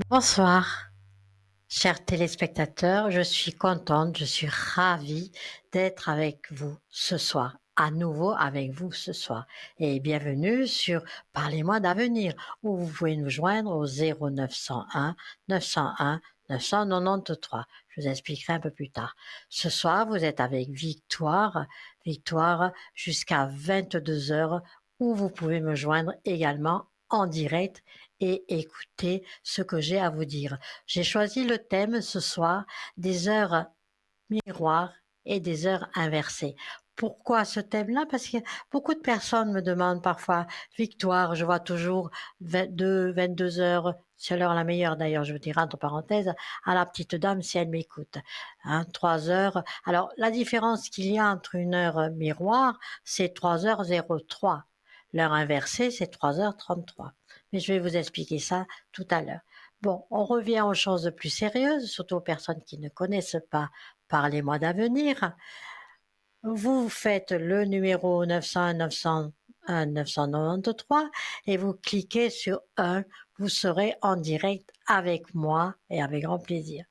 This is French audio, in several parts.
Bonsoir, chers téléspectateurs. Je suis contente, je suis ravie d'être avec vous ce soir, à nouveau avec vous ce soir. Et bienvenue sur Parlez-moi d'avenir, où vous pouvez nous joindre au 0901 901 993. Je vous expliquerai un peu plus tard. Ce soir, vous êtes avec Victoire, Victoire jusqu'à 22 heures, où vous pouvez me joindre également en direct et écouter ce que j'ai à vous dire. J'ai choisi le thème ce soir des heures miroirs et des heures inversées. Pourquoi ce thème-là? Parce que beaucoup de personnes me demandent parfois, Victoire, je vois toujours 22 heures, c'est l'heure la meilleure d'ailleurs, je vous dirai entre parenthèses, à la petite dame si elle m'écoute. 3 heures. Alors, la différence qu'il y a entre une heure miroir, c'est 3h03. L'heure inversée, c'est 3h33. Mais je vais vous expliquer ça tout à l'heure. Bon, on revient aux choses plus sérieuses, surtout aux personnes qui ne connaissent pas Parlez-moi d'avenir. Vous faites le numéro 901 901 993 et vous cliquez sur 1. Vous serez en direct avec moi et avec grand plaisir.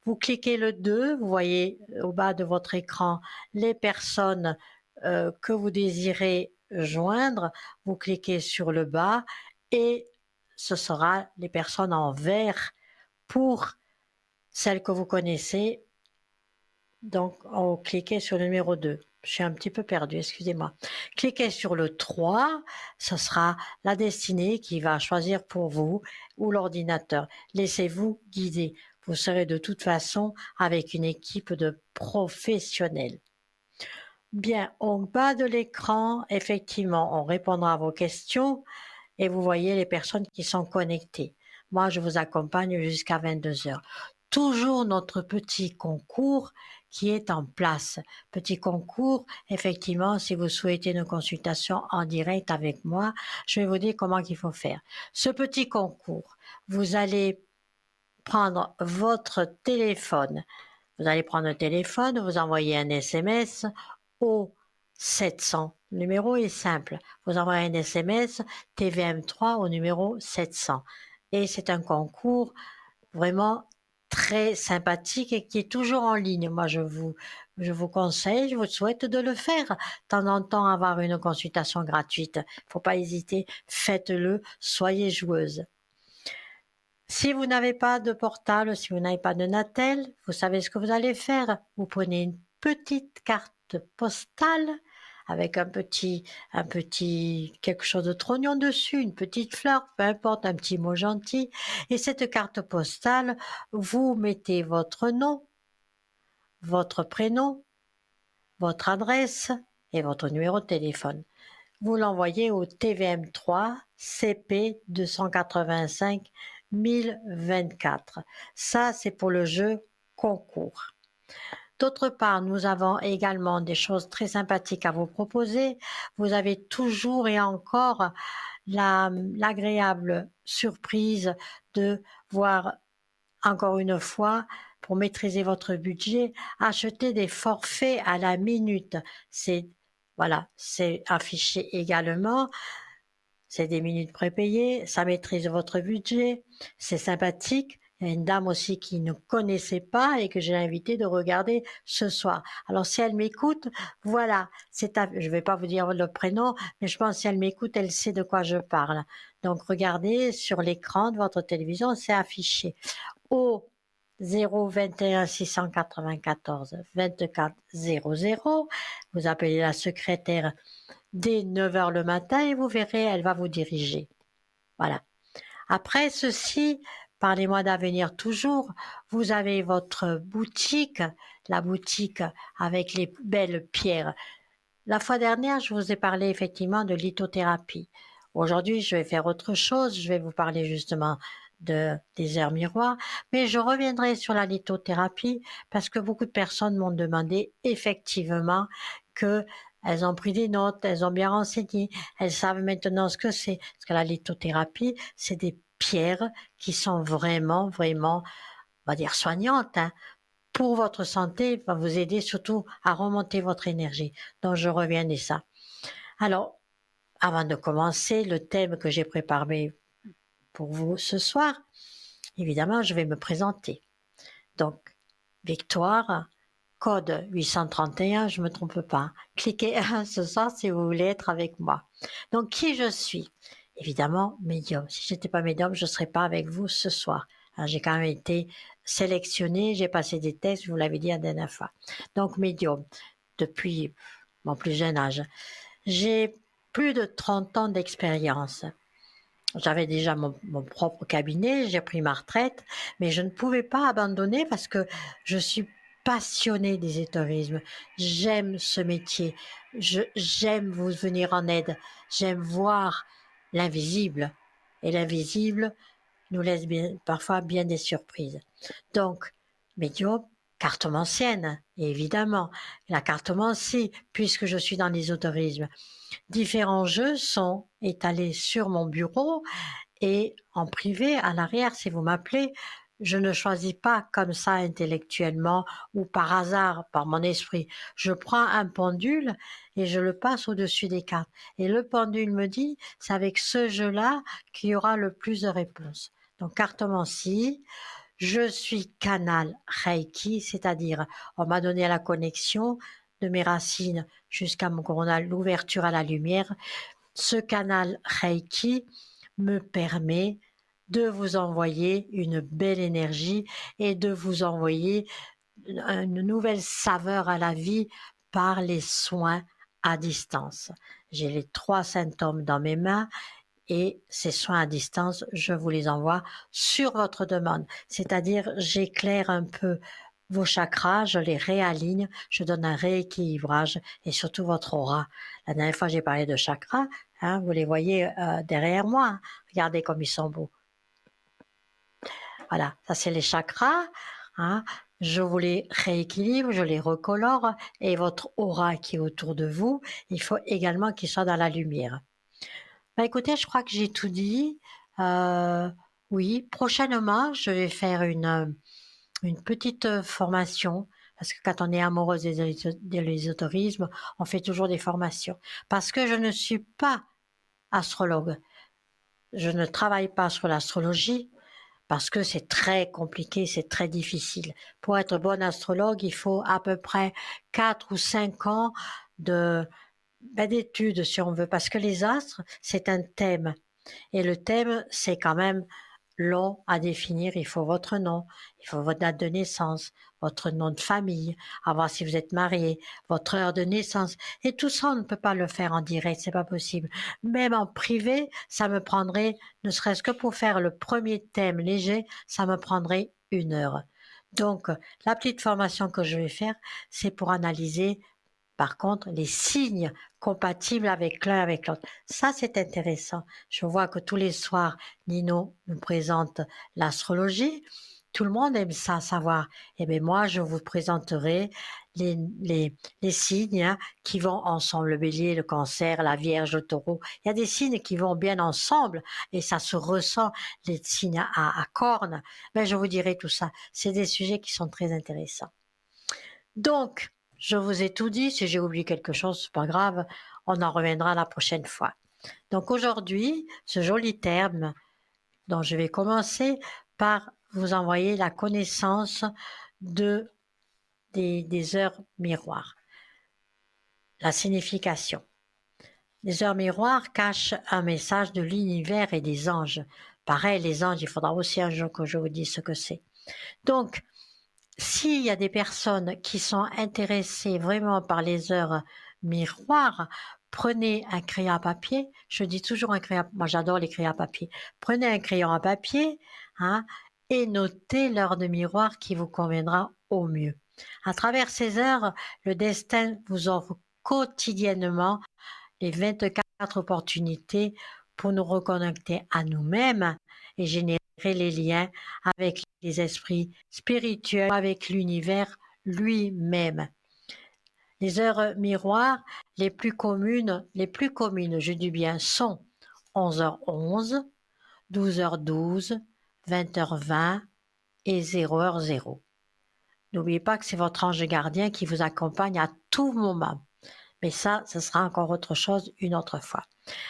Vous cliquez le 2, vous voyez au bas de votre écran les personnes que vous désirez joindre. Vous cliquez sur le bas et ce sera les personnes en vert pour celles que vous connaissez. Donc, on cliquait sur le numéro 2. Je suis un petit peu perdue, excusez-moi. Cliquez sur le 3, ce sera la destinée qui va choisir pour vous ou l'ordinateur. Laissez-vous guider. Vous serez de toute façon avec une équipe de professionnels. Bien, au bas de l'écran, effectivement, on répondra à vos questions et vous voyez les personnes qui sont connectées. Moi, je vous accompagne jusqu'à 22 heures. Toujours notre petit concours qui est en place. Petit concours, effectivement, si vous souhaitez une consultation en direct avec moi, je vais vous dire comment il faut faire. Ce petit concours, vous allez prendre votre téléphone. Vous allez prendre un téléphone, vous envoyez un SMS au 700. Le numéro est simple. Vous envoyez un SMS TVM3 au numéro 700. Et c'est un concours vraiment très sympathique et qui est toujours en ligne. Moi, je vous conseille, je vous souhaite de le faire. De temps en temps, avoir une consultation gratuite. Faut pas hésiter, faites-le, soyez joueuse. Si vous n'avez pas de portable, si vous n'avez pas de Natel, vous savez ce que vous allez faire. Vous prenez une petite carte postale avec un petit quelque chose de trognon dessus, une petite fleur, peu importe, un petit mot gentil. Et cette carte postale, vous mettez votre nom, votre prénom, votre adresse et votre numéro de téléphone. Vous l'envoyez au TVM3 CP 285 1024. Ça, c'est pour le jeu concours. D'autre part, nous avons également des choses très sympathiques à vous proposer. Vous avez toujours et encore l'agréable surprise de voir encore une fois, pour maîtriser votre budget, acheter des forfaits à la minute. C'est voilà, c'est affiché également. C'est des minutes prépayées, ça maîtrise votre budget, c'est sympathique. Il y a une dame aussi qui ne connaissait pas et que j'ai invité de regarder ce soir. Alors si elle m'écoute, voilà, je vais pas vous dire le prénom, mais je pense que si elle m'écoute, elle sait de quoi je parle. Donc regardez sur l'écran de votre télévision, c'est affiché. Au 021 694 24 00, vous appelez la secrétaire dès 9 heures le matin et vous verrez, elle va vous diriger. Voilà. Après ceci, parlez-moi d'avenir toujours. Vous avez votre boutique, la boutique avec les belles pierres. La fois dernière, je vous ai parlé effectivement de lithothérapie. Aujourd'hui, je vais faire autre chose. Je vais vous parler justement des heures miroirs, mais je reviendrai sur la lithothérapie parce que beaucoup de personnes m'ont demandé effectivement que elles ont pris des notes, elles ont bien renseigné, elles savent maintenant ce que c'est. Parce que la lithothérapie, c'est des pierres qui sont vraiment, vraiment, on va dire soignantes, hein, pour votre santé, va vous aider surtout à remonter votre énergie. Donc, je reviens de ça. Alors, avant de commencer, le thème que j'ai préparé pour vous ce soir, évidemment, je vais me présenter. Donc, Victoire, code 831, je ne me trompe pas. Cliquez 1 ce soir si vous voulez être avec moi. Donc, qui je suis? Évidemment, médium. Si je n'étais pas médium, je ne serais pas avec vous ce soir. J'ai quand même été sélectionnée, j'ai passé des tests, je vous l'avais dit la dernière fois. Donc, médium, depuis mon plus jeune âge. J'ai plus de 30 ans d'expérience. J'avais déjà mon propre cabinet, j'ai pris ma retraite, mais je ne pouvais pas abandonner parce que je suis passionnée des éthologismes. J'aime ce métier. J'aime vous venir en aide. J'aime voir l'invisible. Et l'invisible nous laisse parfois bien des surprises. Donc, médium, cartomancienne, évidemment. La cartomancie, puisque je suis dans l'ésotérisme. Différents jeux sont étalés sur mon bureau et en privé, à l'arrière, si vous m'appelez, je ne choisis pas comme ça intellectuellement ou par hasard, par mon esprit. Je prends un pendule et je le passe au-dessus des cartes. Et le pendule me dit, c'est avec ce jeu-là qu'il y aura le plus de réponses. Donc, cartomancie, je suis canal Reiki, c'est-à-dire on m'a donné la connexion de mes racines jusqu'à mon coronal, l'ouverture à la lumière. Ce canal Reiki me permet de vous envoyer une belle énergie et de vous envoyer une nouvelle saveur à la vie par les soins à distance. J'ai les 3 symptômes dans mes mains et ces soins à distance, je vous les envoie sur votre demande. C'est-à-dire, j'éclaire un peu vos chakras, je les réaligne, je donne un rééquilibrage et surtout votre aura. La dernière fois, j'ai parlé de chakras, hein, vous les voyez derrière moi. Hein. Regardez comme ils sont beaux. Voilà, ça c'est les chakras. Hein. Je vous les rééquilibre, je les recolore et votre aura qui est autour de vous, il faut également qu'il soit dans la lumière. Bah écoutez, je crois que j'ai tout dit. Oui, prochainement, je vais faire une petite formation. Parce que quand on est amoureuse de l'ésotérisme, on fait toujours des formations. Parce que je ne suis pas astrologue. Je ne travaille pas sur l'astrologie parce que c'est très compliqué, c'est très difficile. Pour être bon astrologue, il faut à peu près 4 ou 5 ans d'études, si on veut. Parce que les astres, c'est un thème. Et le thème, c'est quand même long à définir. Il faut votre nom, il faut votre date de naissance, votre nom de famille, à voir si vous êtes marié, votre heure de naissance. Et tout ça, on ne peut pas le faire en direct, c'est pas possible. Même en privé, ça me prendrait, ne serait-ce que pour faire le premier thème léger, ça me prendrait 1 heure. Donc, la petite formation que je vais faire, c'est pour analyser par contre, les signes compatibles avec l'un avec l'autre. Ça, c'est intéressant. Je vois que tous les soirs, Nino nous présente l'astrologie. Tout le monde aime ça, savoir. Eh bien, moi, je vous présenterai les signes hein, qui vont ensemble. Le bélier, le cancer, la vierge, le taureau. Il y a des signes qui vont bien ensemble et ça se ressent, les signes à cornes. Ben, je vous dirai tout ça. C'est des sujets qui sont très intéressants. Donc, je vous ai tout dit. Si j'ai oublié quelque chose, c'est pas grave. On en reviendra la prochaine fois. Donc aujourd'hui, ce joli terme dont je vais commencer par vous envoyer la connaissance des heures miroirs. La signification. Les heures miroirs cachent un message de l'univers et des anges. Pareil, les anges, il faudra aussi un jour que je vous dise ce que c'est. Donc, s'il y a des personnes qui sont intéressées vraiment par les heures miroirs, prenez un crayon à papier. Je dis toujours un crayon, moi j'adore les crayons à papier. Prenez un crayon à papier hein, et notez l'heure de miroir qui vous conviendra au mieux. À travers ces heures, le destin vous offre quotidiennement les 24 opportunités pour nous reconnecter à nous-mêmes et générer les liens avec les esprits spirituels, avec l'univers lui-même. Les heures miroirs les plus communes, je dis bien, sont 11h11, 12h12, 20h20 et 0h0. N'oubliez pas que c'est votre ange gardien qui vous accompagne à tout moment. Mais ça, ce sera encore autre chose une autre fois.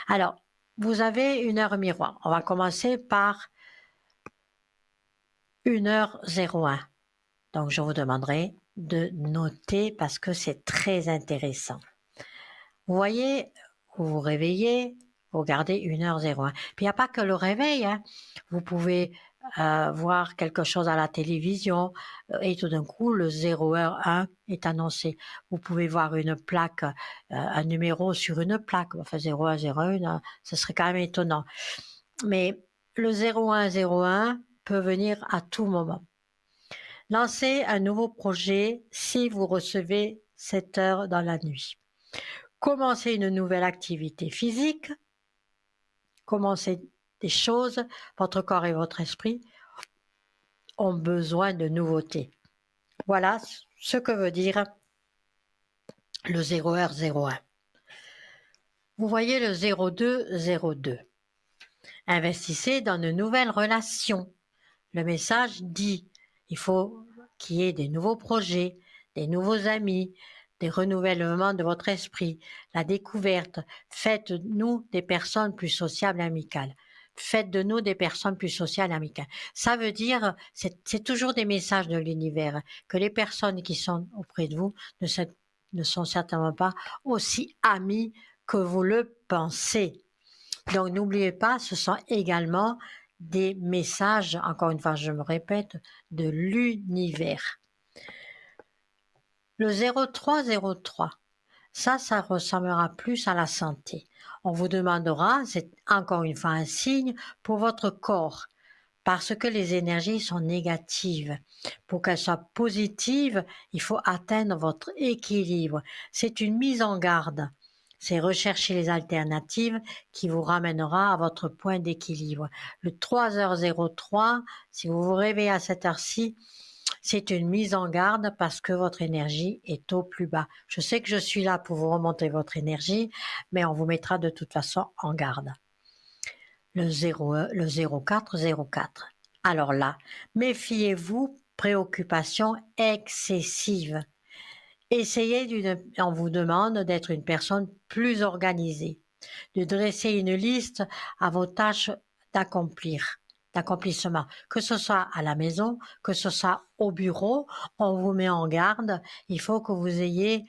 Alors, vous avez une heure miroir. On va commencer par 1h01. Donc, je vous demanderai de noter parce que c'est très intéressant. Vous voyez, vous vous réveillez, vous regardez 1h01. Puis il n'y a pas que le réveil, hein. Vous pouvez voir quelque chose à la télévision et tout d'un coup, le 0h1 est annoncé. Vous pouvez voir une plaque, un numéro sur une plaque. Enfin, 01, 01, ce serait quand même étonnant. Mais le 0101 peut venir à tout moment. Lancez un nouveau projet si vous recevez 7 heures dans la nuit. Commencez une nouvelle activité physique. Commencez des choses. Votre corps et votre esprit ont besoin de nouveautés. Voilà ce que veut dire le 0h01. Vous voyez le 0202. Investissez dans de nouvelles relations. Le message dit, il faut qu'il y ait des nouveaux projets, des nouveaux amis, des renouvellements de votre esprit, la découverte. Faites-nous des personnes plus sociables et amicales. Faites de nous des personnes plus sociales et amicales. Ça veut dire, c'est toujours des messages de l'univers, que les personnes qui sont auprès de vous ne sont certainement pas aussi amies que vous le pensez. Donc n'oubliez pas, ce sont également des messages, encore une fois je me répète, de l'univers. Le 0303, ça ressemblera plus à la santé. On vous demandera, c'est encore une fois un signe pour votre corps, parce que les énergies sont négatives. Pour qu'elles soient positives, il faut atteindre votre équilibre. C'est une mise en garde. C'est rechercher les alternatives qui vous ramènera à votre point d'équilibre. Le 3h03, si vous vous réveillez à cette heure-ci, c'est une mise en garde parce que votre énergie est au plus bas. Je sais que je suis là pour vous remonter votre énergie, mais on vous mettra de toute façon en garde. Le 0404. Alors là, méfiez-vous, préoccupation excessive. On vous demande d'être une personne plus organisée, de dresser une liste à vos tâches d'accomplissement, que ce soit à la maison, que ce soit au bureau, on vous met en garde, il faut que vous ayez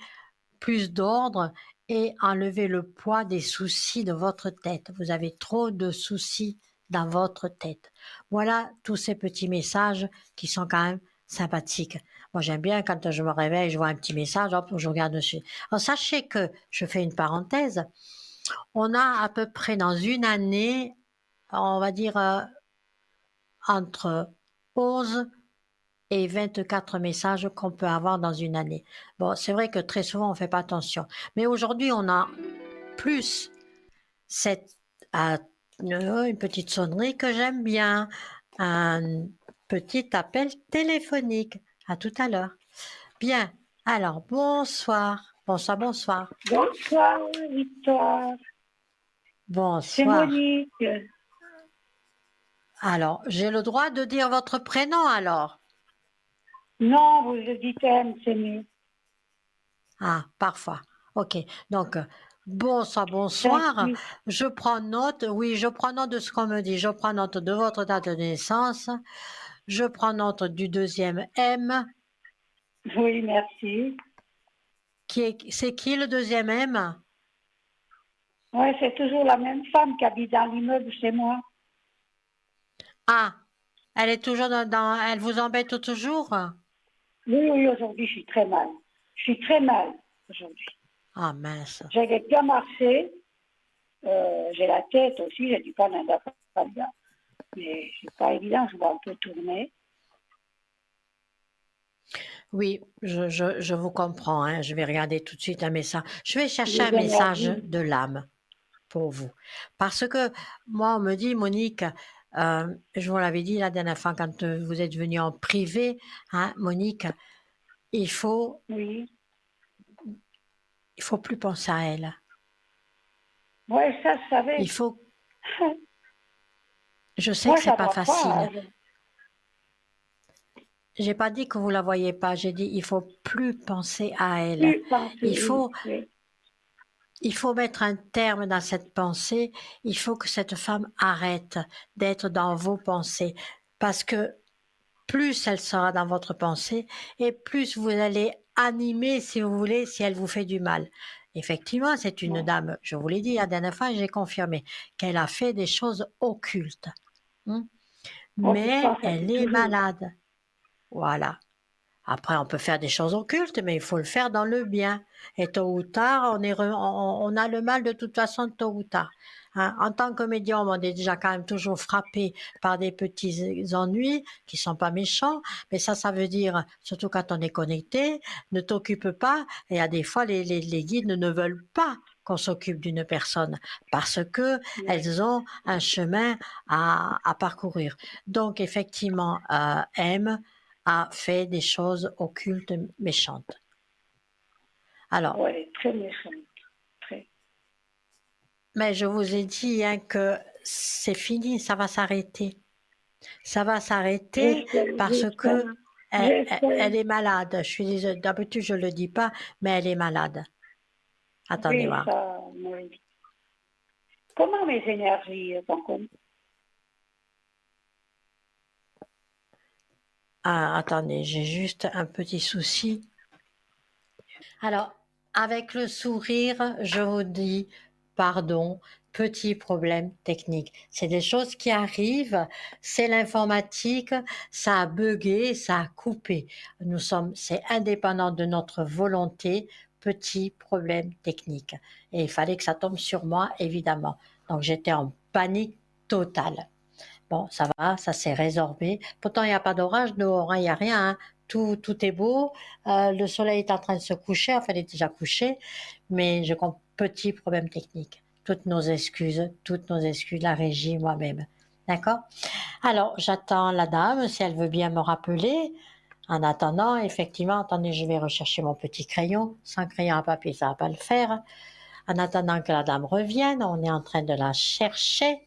plus d'ordre et enlever le poids des soucis de votre tête. Vous avez trop de soucis dans votre tête. Voilà tous ces petits messages qui sont quand même sympathiques. Moi, j'aime bien quand je me réveille, je vois un petit message, hop, je regarde dessus. Alors, sachez que, je fais une parenthèse, on a à peu près dans une année, on va dire entre 11 et 24 messages qu'on peut avoir dans une année. Bon, c'est vrai que très souvent, on ne fait pas attention. Mais aujourd'hui, on a plus cette, une petite sonnerie que j'aime bien, un petit appel téléphonique. À tout à l'heure. Bien, alors bonsoir. Bonsoir, bonsoir. Bonsoir, Victoire. C'est Bonsoir. Monique. Alors, j'ai le droit de dire votre prénom alors? Non, vous le dites M, c'est mieux. Ah, parfois. Ok, donc bonsoir, bonsoir. Gentil. Je prends note, oui, je prends note de ce qu'on me dit. Je prends note de votre date de naissance. Je prends note du deuxième M. Oui, merci. C'est qui le deuxième M? Oui, c'est toujours la même femme qui habite dans l'immeuble chez moi. Ah, elle est toujours elle vous embête toujours? Oui, oui, aujourd'hui, je suis très mal. Je suis très mal aujourd'hui. Ah mince. J'avais bien marché. J'ai la tête aussi, j'ai du Canada. Mais c'est pas évident, je dois un peu tourner. Oui, je vous comprends, hein. Je vais regarder tout de suite un message. Je vais chercher un Les message énergies. de l'âme pour vous. Parce que moi, on me dit, Monique, je vous l'avais dit la dernière fois quand vous êtes venue en privé, hein, Monique, il faut, Oui. il faut plus penser à elle. Oui, ça, je savais. Il faut, je sais que Moi, c'est ça pas va pas. facile. J'ai pas dit que vous la voyez pas. J'ai dit, il faut plus penser à elle. Plus penser, Il oui. faut, Oui. il faut mettre un terme dans cette pensée. Il faut que cette femme arrête d'être dans vos pensées. Parce que plus elle sera dans votre pensée et plus vous allez animer, si vous voulez, si elle vous fait du mal. Effectivement, c'est une Ouais. dame, je vous l'ai dit la dernière fois, j'ai confirmé qu'elle a fait des choses occultes. Hein. Oh, mais Mais ça fait elle est toujours. malade. Voilà. Après, on peut faire des choses occultes, mais il faut le faire dans le bien. Et tôt ou tard, on a le mal de toute façon, tôt ou tard. Hein. En tant que médium, on est déjà quand même toujours frappé par des petits ennuis qui sont pas méchants, mais ça veut dire, surtout quand on est connecté, ne t'occupe pas. Et à des fois, les guides ne veulent pas qu'on s'occupe d'une personne parce que Ouais. elles ont un chemin à parcourir. Donc, effectivement, M a fait des choses occultes méchantes. Alors, Ouais, très méchante. Très. mais je vous ai dit hein, que c'est fini, ça va s'arrêter. Ça va s'arrêter J'espère, parce j'espère, que j'espère. elle est malade. Je suis désolée, d'habitude je le dis pas, mais elle est malade. Attendez Oui, voir. ça, oui. Comment mes énergies sont comme Ah, attendez, j'ai juste un petit souci. Alors, avec le sourire, je vous dis pardon, petit problème technique. C'est des choses qui arrivent, c'est l'informatique, ça a bugué, ça a coupé. C'est indépendant de notre volonté, petit problème technique. Et il fallait que ça tombe sur moi, évidemment. Donc j'étais en panique totale. Bon, ça va, ça s'est résorbé. Pourtant, il n'y a pas d'orage dehors, hein, il n'y a rien. Hein. Tout est beau. Le soleil est en train de se coucher, enfin, il est déjà couché. Mais je compte petit problème technique. Toutes nos excuses, la régie, moi-même. D'accord? Alors, j'attends la dame, si elle veut bien me rappeler. En attendant, effectivement, attendez, je vais rechercher mon petit crayon. Sans crayon à papier, ça ne va pas le faire. En attendant que la dame revienne, on est en train de la chercher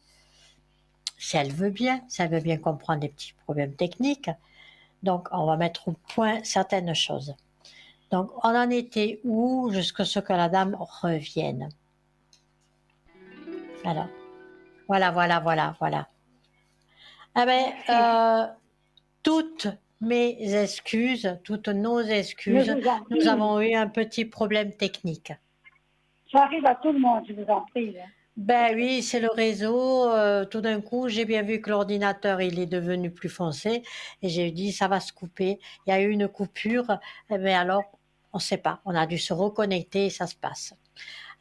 si elle veut bien comprendre les petits problèmes techniques. Donc, on va mettre au point certaines choses. Donc, on en était où jusqu'à ce que la dame revienne. Alors, voilà. Ah ben, merci. toutes mes excuses, toutes nos Je excuses, vous en nous prie. avons eu un petit problème technique. Ça arrive à tout le monde, je vous en prie. Hein. Ben oui, c'est le réseau. Tout d'un coup, j'ai bien vu que l'ordinateur, il est devenu plus foncé et j'ai dit, ça va se couper. Il y a eu une coupure. Eh bien alors, on ne sait pas. On a dû se reconnecter et ça se passe.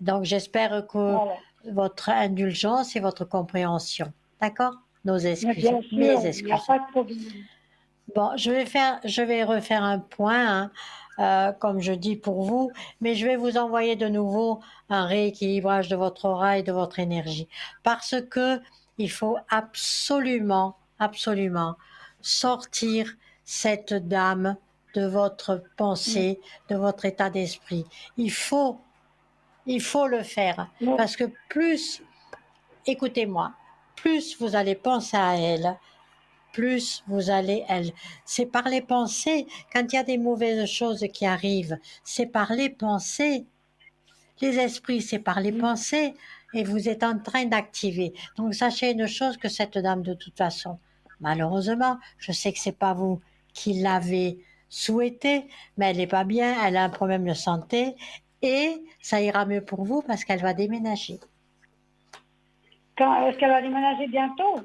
Donc, j'espère que Voilà. votre indulgence et votre compréhension. D'accord? Nos Mais excuses, bien mes sûr, il n'y a excuses. pas de problème. Bon, je vais refaire un point, hein, comme je dis pour vous, mais je vais vous envoyer de nouveau un rééquilibrage de votre aura et de votre énergie, parce que il faut absolument sortir cette dame de votre Mm. pensée, de votre état d'esprit. Il faut, il faut le faire, Mais, parce que écoutez-moi, plus vous allez penser à elle, plus vous allez, elle, c'est par les pensées. Quand il y a des mauvaises choses qui arrivent, c'est par les pensées. Les esprits, c'est par les mm, pensées. Et vous êtes en train d'activer. Donc sachez une chose que cette dame, de toute façon, malheureusement, je sais que c'est pas vous qui l'avez souhaité, mais elle n'est pas bien, elle a un problème de santé. Et ça ira mieux pour vous parce qu'elle va déménager. est-ce qu'elle va déménager bientôt?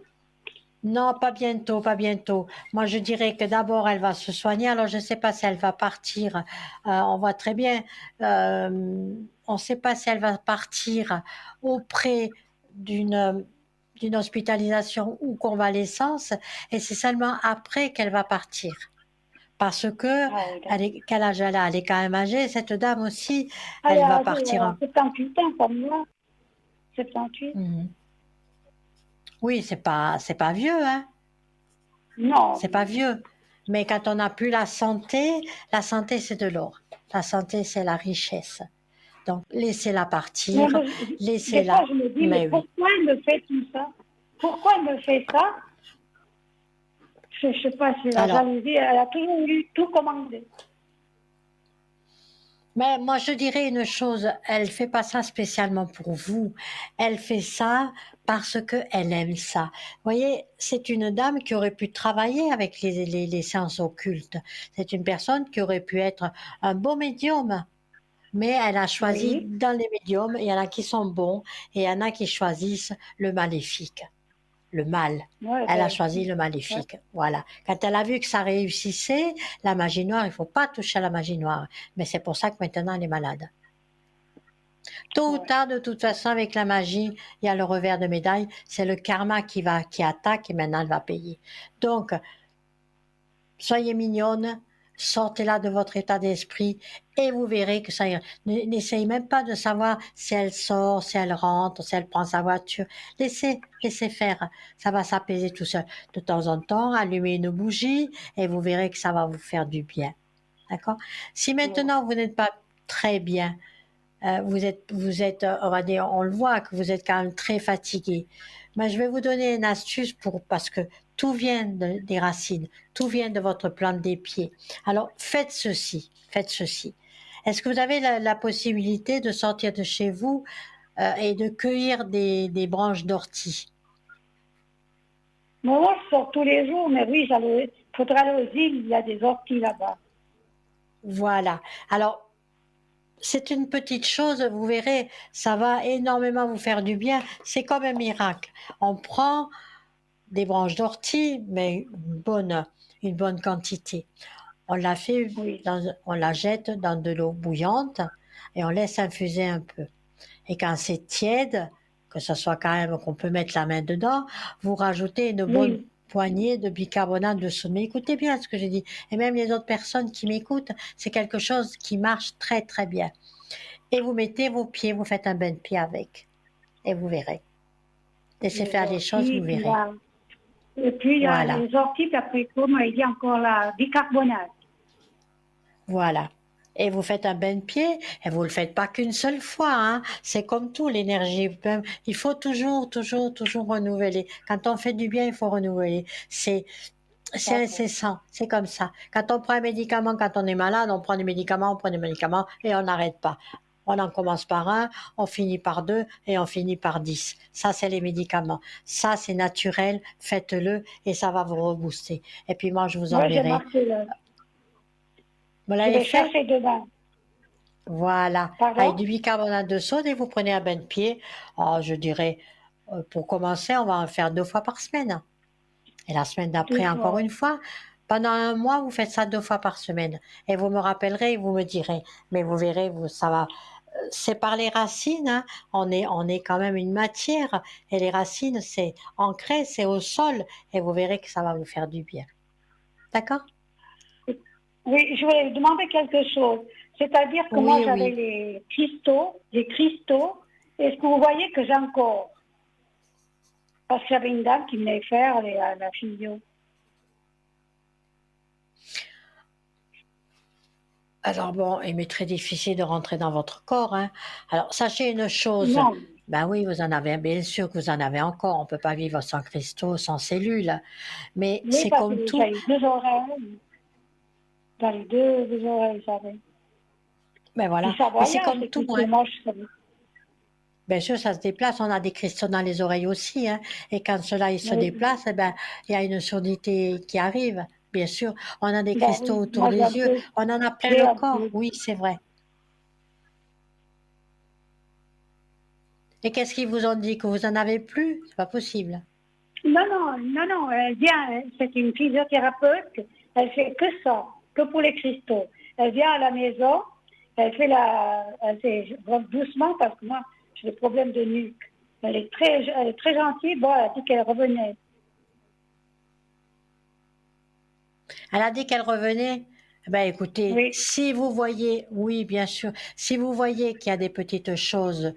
Non, pas bientôt, pas bientôt. Moi, je dirais que d'abord, elle va se soigner. Alors, je ne sais pas si elle va partir. On voit très bien. On ne sait pas si elle va partir auprès d'une hospitalisation ou convalescence. Et c'est seulement après qu'elle va partir. Parce que Ah oui, d'accord. quel âge elle a? Elle est quand même âgée. Cette dame aussi, Elle est elle va âgée, partir elle a en... 78 ans comme moi. 78? Mhm. Oui, c'est pas vieux, hein. Non. C'est pas vieux. Mais quand on n'a plus la santé c'est de l'or. La santé c'est la richesse. Donc laissez-la Mais partir, des fois, laissez-la. je me dis, mais Mais oui. pourquoi elle me fait tout ça? Pourquoi elle me fait ça? Je ne sais pas, c'est la Alors, jalousie. Elle a toujours eu tout commandé. Mais moi, je dirais une chose, elle fait pas ça spécialement pour vous. Elle fait ça parce qu'elle aime ça. Vous voyez, c'est une dame qui aurait pu travailler avec les séances occultes. C'est une personne qui aurait pu être un beau médium. Mais elle a choisi Oui, dans les médiums, il y en a qui sont bons et il y en a qui choisissent le maléfique, le mal. ouais, Elle a ben, choisi le ouais, maléfique. Voilà. Quand elle a vu que ça réussissait, la magie noire, il faut pas toucher à la magie noire. Mais c'est pour ça que maintenant elle est malade. Tôt ou ouais. tard, de toute façon, avec la magie, il y a le revers de médaille. C'est le karma qui attaque et maintenant elle va payer. Donc, soyez mignonne, sortez-la de votre état d'esprit et vous verrez que ça ira. N'essayez même pas de savoir si elle sort, si elle rentre, si elle prend sa voiture. Laissez faire. Ça va s'apaiser tout seul. De temps en temps, allumez une bougie et vous verrez que ça va vous faire du bien. D'accord? Si Ouais. maintenant vous n'êtes pas très bien, on va dire, on le voit que vous êtes quand même très fatigué. Mais je vais vous donner une astuce parce que tout vient des racines, tout vient de votre plante des pieds. Alors, faites ceci. Est-ce que vous avez la possibilité de sortir de chez vous et de cueillir des branches d'ortie? Moi, je sors tous les jours, mais oui, faudra aller aux îles, il y a des orties là-bas. Voilà. Alors, c'est une petite chose, vous verrez, ça va énormément vous faire du bien. C'est comme un miracle. On prend des branches d'ortie, mais une bonne quantité. On la fait Oui, on la jette dans de l'eau bouillante et on laisse infuser un peu. Et quand c'est tiède, que ce soit quand même qu'on peut mettre la main dedans, vous rajoutez une bonne oui, poignée de bicarbonate de soude. Mais écoutez bien ce que j'ai dit. Et même les autres personnes qui m'écoutent, c'est quelque chose qui marche très très bien. Et vous mettez vos pieds, vous faites un bain de pied avec. Et vous verrez. Laissez les faire les choses, vous orties, puis verrez. là. Et puis il y a Voilà. les orties, puis après, comme il y a encore la bicarbonate. Voilà. Et vous faites un bain de pied, et vous le faites pas qu'une seule fois, hein. C'est comme tout, l'énergie. Il faut toujours renouveler. Quand on fait du bien, il faut renouveler. C'est D'accord. incessant. C'est comme ça. Quand on prend un médicament, quand on est malade, on prend des médicaments, on prend des médicaments, et on n'arrête pas. On en commence par un, on finit par deux, et on finit par 10. Ça, c'est les médicaments. Ça, c'est naturel. Faites-le, et ça va vous rebooster. Et puis moi, je vous Moi, j'ai enverrai. marqué là. Vous Je l'avez vais fait? chercher demain. Voilà, avec Pardon? du bicarbonate de soude et vous prenez un bain de pied. Oh, je dirais, pour commencer, on va en faire 2 fois par semaine. Et la semaine Deux d'après, encore fois. une fois. Pendant un mois, vous faites ça 2 fois par semaine. Et vous me rappellerez, vous me direz. Mais vous verrez, ça va. C'est par les racines, hein. On est quand même une matière. Et les racines, c'est ancré, c'est au sol. Et vous verrez que ça va vous faire du bien. D'accord? Oui, je voulais demander quelque chose. C'est-à-dire que moi, Oui, j'avais oui. les cristaux, les cristaux. Est-ce que vous voyez que j'ai encore? Parce qu'il y avait une dame qui venait faire la physio. Alors bon, il m'est très difficile de rentrer dans votre corps, hein. Alors sachez une chose, Non, ben oui, vous en avez, bien sûr que vous en avez encore. On ne peut pas vivre sans cristaux, sans cellules. Mais oui, c'est parce que comme tout. j'ai deux oreilles. Dans les deux oreilles, j'avais. Ben Puis voilà. ça Mais c'est voyage, comme c'est tout, tout hein. c'est moche. Ça. Bien sûr, ça se déplace. On a des cristaux dans les oreilles aussi, hein. Et quand cela il se Oui, déplace, eh ben, il y a une surdité qui arrive. Bien sûr, on a des ben cristaux oui, autour moi j'ai un des yeux. peu, On en a plein j'ai le un corps. peu. Oui, c'est vrai. Et qu'est-ce qu'ils vous ont dit? Que vous en avez plus? C'est pas possible. Non, non, non, non, elle vient, c'est une physiothérapeute, elle fait que ça, que pour les cristaux. Elle vient à la maison, elle fait doucement parce que moi, j'ai des problèmes de nuque. Elle est très gentille, bon, elle a dit qu'elle revenait. Elle a dit qu'elle revenait. Eh ben, écoutez, Oui, si vous voyez, oui, bien sûr, si vous voyez qu'il y a des petites choses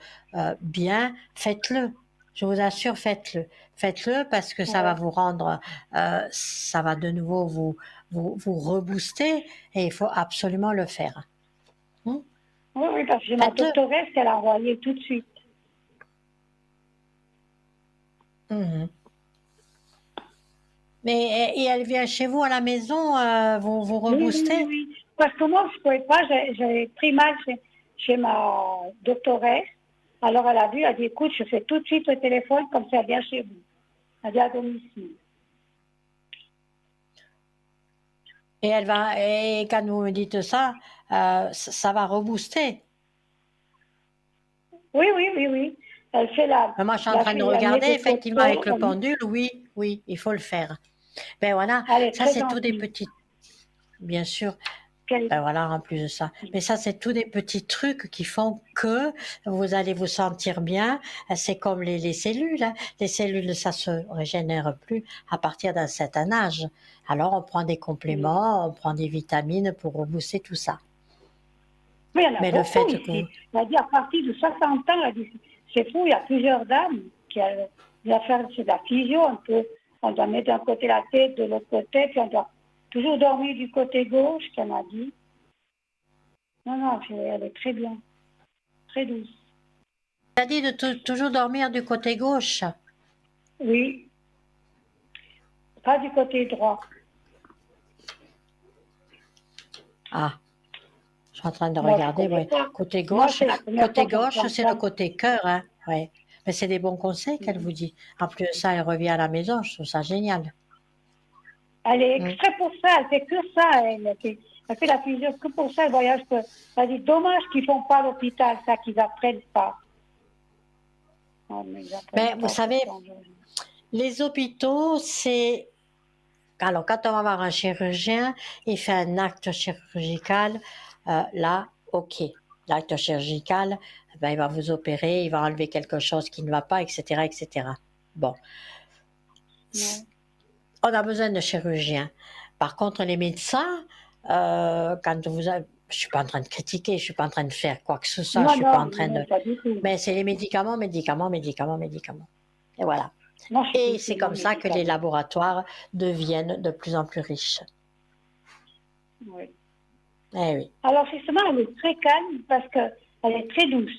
bien, faites-le. Je vous assure, faites-le. Faites-le parce que ça va ouais. vous rendre, ça va de nouveau vous rebooster et il faut absolument le faire. Hmm. Oui, oui, parce que j'ai ma Faites-le. doctoresse qu'elle a envoyée tout de suite. Mhm. Mais et elle vient chez vous à la maison, vous Oui, oui, oui, rebooster? oui. parce que moi, je ne pouvais pas, j'avais pris mal chez ma doctoresse. Alors, elle a vu, elle a dit, écoute, je fais tout de suite le téléphone, comme ça, elle vient chez vous. Elle vient à domicile. Et quand vous me dites ça, ça va rebooster. Oui, oui, oui, oui. Elle fait Moi, je suis en la train de fille, elle met regarder, des effectivement, avec photos. le pendule, oui, oui, il faut le faire. Ben voilà, Elle est ça très c'est tout des gentille. petits, bien sûr. Qu'elle- Ben voilà, en plus de ça. Mais ça, c'est tous des petits trucs qui font que vous allez vous sentir bien. C'est comme les cellules, hein. Les cellules, ça se régénère plus à partir d'un certain âge. Alors, on prend des compléments, on prend des vitamines pour rebooster tout ça. Oui, il y en a Mais le beaucoup fait que ici. Elle a dit à partir de 60 ans, elle a dit, c'est fou, il y a plusieurs dames qui doivent faire c'est de la physio un peu. On doit mettre d'un côté la tête, de l'autre côté, puis on doit toujours dormir du côté gauche, qu'elle m'a dit. Non, non, elle est très bien, très douce. tu as dit de toujours dormir du côté gauche. Oui, pas du côté droit. Ah, je suis en train de Moi, je ne regarder, connais ouais. pas. Côté Moi, gauche, c'est la première fois que j'entends c'est le ça. côté cœur, hein. Ouais. Mais c'est des bons conseils qu'elle vous dit. En plus de ça, elle revient à la maison, je trouve ça génial. Elle est Mm. exprès pour ça, elle fait que ça, elle fait la physio que pour ça, elle voyage que. Elle dit, dommage qu'ils font pas l'hôpital, ça, qu'ils apprennent pas. Non, mais ils apprennent Mais vous pas, savez, pourtant. les hôpitaux, c'est... Alors, quand on va voir un chirurgien, il fait un acte chirurgical, là, ok. L'acte chirurgical, ben, il va vous opérer, il va enlever quelque chose qui ne va pas, etc., etc. Bon, Ouais. on a besoin de chirurgiens. Par contre, les médecins, quand vous avez... Je suis pas en train de critiquer, je suis pas en train de faire quoi que ce soit, je Non, suis pas non, en train non, de... pas du tout. Mais c'est les médicaments, médicaments, médicaments, médicaments. Et voilà. Moi, je suis Et plus c'est seulement comme ça que les médicaments. laboratoires deviennent de plus en plus riches. Oui. Eh oui. Alors, justement, elle est très calme parce qu'elle est très douce.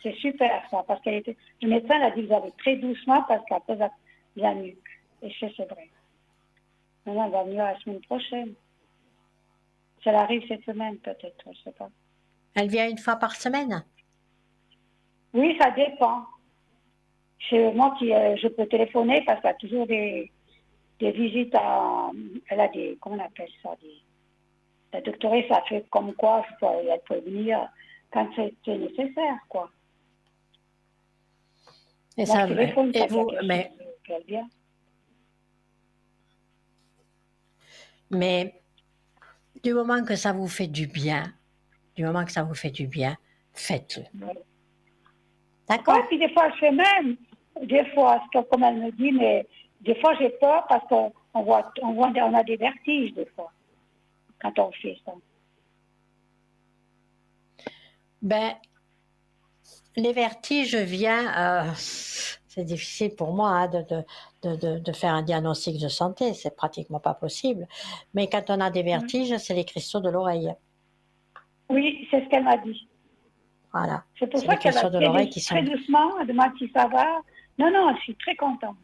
C'est super, ça, parce qu'elle était... Le médecin a dit, vous allez très doucement parce qu'elle pose la nuque. Et c'est vrai. Maintenant, elle va venir la semaine prochaine. Si elle arrive cette semaine, peut-être, je ne sais pas. Elle vient une fois par semaine? Oui, ça dépend. C'est moi qui, je peux téléphoner parce qu'elle a toujours des visites à... Elle a des... Comment on appelle ça? La doctoresse a fait comme quoi elle peut venir quand c'est nécessaire, quoi. Et Moi, ça, je téléphone et quand il y a vous, quelque chose qu'elle vient. mais du moment que ça vous fait du bien, du moment que ça vous fait du bien, faites-le. Ouais. Ouais, D'accord? puis des fois, je fais même, des fois, comme elle me dit, mais des fois, j'ai peur parce on a des vertiges, des fois, quand on fait ça. Ben, les vertiges viennent, c'est difficile pour moi hein, de faire un diagnostic de santé, c'est pratiquement pas possible. Mais quand on a des vertiges, c'est les cristaux de l'oreille. Oui, c'est ce qu'elle m'a dit. Voilà, C'est pour c'est les ça qu'elle va cristaux de l'oreille qui très sont... doucement, elle demande si ça va. Non, non, je suis très contente.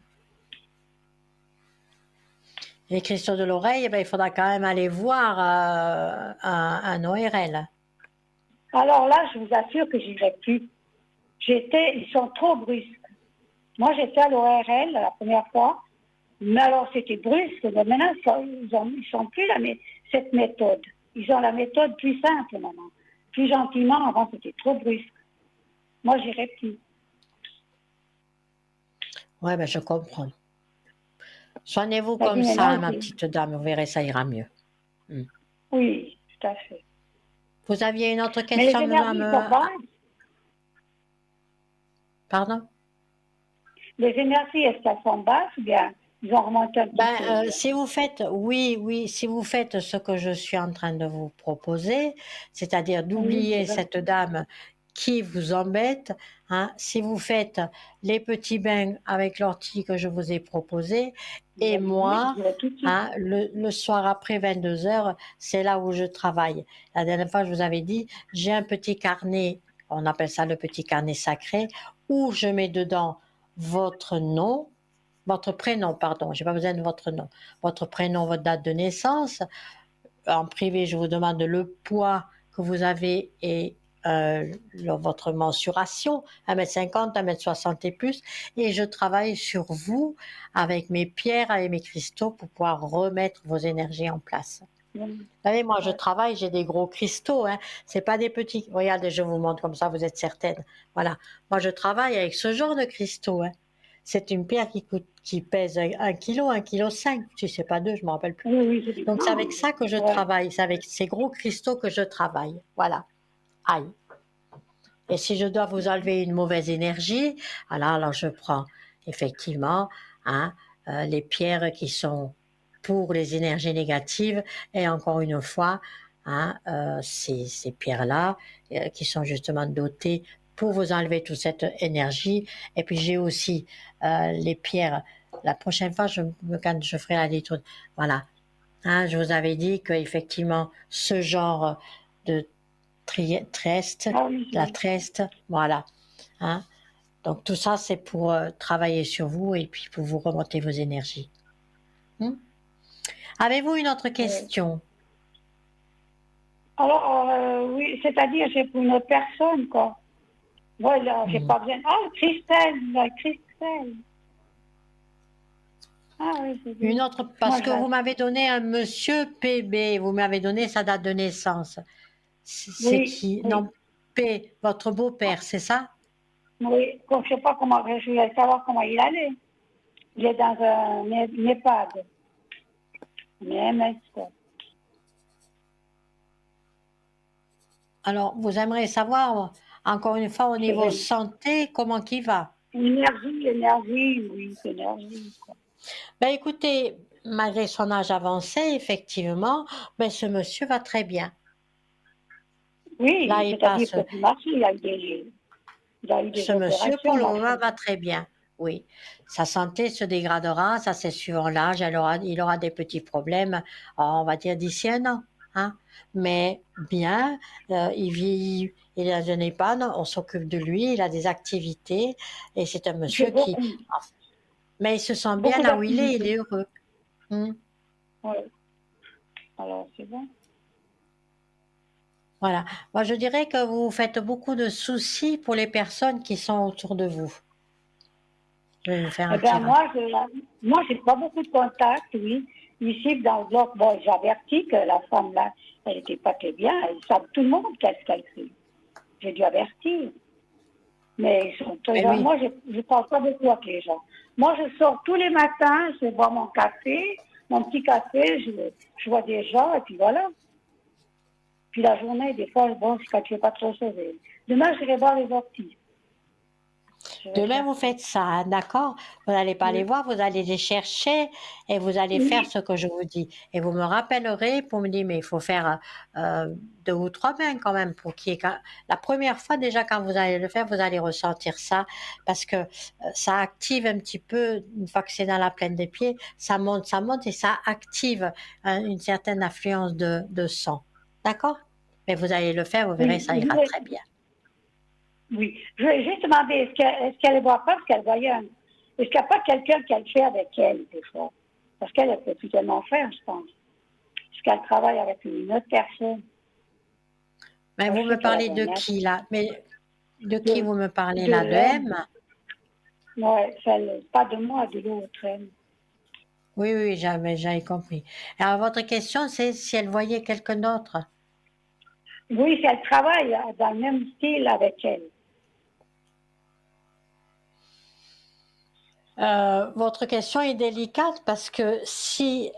Les cristaux de l'oreille, eh ben, il faudra quand même aller voir un ORL. Alors là, je vous assure que j'irai plus. Ils sont trop brusques. Moi, j'étais à l'ORL la première fois, mais alors c'était brusque. Mais maintenant, ils sont plus cette méthode. Ils ont la méthode plus simple maintenant. Plus gentiment, avant c'était trop brusque. Moi, j'irai plus. Ouais, ben, je comprends. Soignez-vous Ça dit comme ça, maintenant, ma petite dame, vous verrez, ça ira mieux. Hmm. oui, tout à fait. Vous aviez une autre Mais question les à énergies sont me... basses. Pardon? Les énergies, est-ce qu'elles sont basses ou bien ils ont remonté un petit Ben, peu? si vous faites, oui, oui, si vous faites ce que je suis en train de vous proposer, c'est-à-dire Oui, c'est d'oublier vrai. cette dame qui vous embête, hein, si vous faites les petits bains avec l'ortie que je vous ai proposé, et Oui, moi, je dirais tout de suite. hein, le soir après 22 heures, c'est là où je travaille. La dernière fois, je vous avais dit, j'ai un petit carnet, on appelle ça le petit carnet sacré, où je mets dedans votre nom, votre prénom, pardon, j'ai pas besoin de votre nom. Votre prénom, votre date de naissance, en privé, je vous demande le poids que vous avez et votre mensuration, 1,50 m, 1,60 m et plus, et je travaille sur vous avec mes pierres et mes cristaux pour pouvoir remettre vos énergies en place. Mm. Vous savez, moi, je Ouais. travaille, j'ai des gros cristaux, hein. C'est pas des petits. Regardez, je vous montre comme ça, vous êtes certaine. Voilà. Moi, je travaille avec ce genre de cristaux, hein. C'est une pierre qui pèse 1 kg, 1,5 kg, si c'est pas 2, je me rappelle plus. Oui, oui, c'est Donc, c'est bien. avec ça que je Ouais. travaille. C'est avec ces gros cristaux que je travaille. Voilà. Aïe. Et si je dois vous enlever une mauvaise énergie, alors je prends effectivement, hein, les pierres qui sont pour les énergies négatives et encore une fois, hein, ces pierres-là qui sont justement dotées pour vous enlever toute cette énergie. Et puis j'ai aussi les pierres. La prochaine fois, quand je ferai la détour, voilà. Hein, je vous avais dit qu'effectivement, ce genre de treste, Ah oui, la oui. treste, voilà. Hein. Donc tout ça, c'est pour travailler sur vous et puis pour vous remonter vos énergies. Hmm. Avez-vous une autre Ouais. question? Alors, oui, c'est-à-dire, c'est pour une autre personne, quoi. Voilà, j'ai Hmm. pas besoin. Ah, Christelle, la Christelle. Ah oui, c'est bien. Une autre, Moi, parce je que vous la... m'avez donné un monsieur PB, vous m'avez donné sa date de naissance. C'est Oui, qui? oui. Non, P, votre beau-père, c'est ça? Oui, comme je sais pas comment, je voulais savoir comment il allait. Il est dans un EHPAD, un EMS, quoi. Alors, vous aimeriez savoir, encore une fois, au Je niveau vais- santé, comment qu'il va? énergie, oui, énergie, quoi. Ben écoutez, malgré son âge avancé, effectivement, ben ce monsieur va très bien. Là, Oui, il c'est-à-dire passe, que du marché, il a eu des ce monsieur, pour opérations, le moi, moment, va très bien. Oui, sa santé se dégradera, ça c'est suivant l'âge, il aura des petits problèmes, on va dire d'ici un an. Hein. Mais bien, il vit, il est dans un EHPAD, on s'occupe de lui, il a des activités, et c'est un j'ai monsieur qui... beaucoup, Mais il se sent bien beaucoup là où il d'activités. est heureux. Hmm. Oui, alors c'est bon. Voilà. Moi, je dirais que vous faites beaucoup de soucis pour les personnes qui sont autour de vous. Je vais vous faire Eh un bien, tirage. moi, j'ai pas beaucoup de contacts, oui. Ici, dans le bloc, bon, j'avertis que la femme, là, elle n'était pas très bien. Elle savent tout le monde qu'est-ce qu'elle fait. J'ai dû avertir. Mais ils sont Mais très... oui, Moi, je parle pas beaucoup avec les gens. Moi, je sors tous les matins, je bois mon café, mon petit café, je vois des gens, et puis voilà. Puis la journée, des fois, bon, quand tu n'es pas trop chose. Demain, je vais voir les orties. Je vais demain faire vous ça. faites ça, hein, d'accord? Vous n'allez pas les Oui, voir, vous allez les chercher et vous allez faire oui, ce que je vous dis. Et vous me rappellerez pour me dire, mais il faut faire 2 ou 3 mains quand même pour qu'il y ait... La première fois déjà quand vous allez le faire, vous allez ressentir ça parce que ça active un petit peu, une fois que c'est dans la plaine des pieds, ça monte et ça active une certaine affluence de sang. D'accord? Mais vous allez le faire, vous verrez, oui, ça ira très bien. oui. Je vais juste demander, est-ce qu'elle ne voit pas ce qu'elle voyait? Est-ce qu'il n'y a pas quelqu'un qui le fait avec elle, des fois? Parce qu'elle ne peut plus tellement faire, je pense. Parce qu'elle travaille avec une autre personne. Mais Moi, vous je me sais qu'elle parlez avait de un aide. qui là? Mais de qui De, vous me parlez de là? De l'aide. M? Ouais, pas de moi, de l'autre. Elle. Oui, oui, j'avais compris. Alors, votre question, c'est si elle voyait quelqu'un d'autre. Oui, si elle travaille dans le même style avec elle. Votre question est délicate parce que si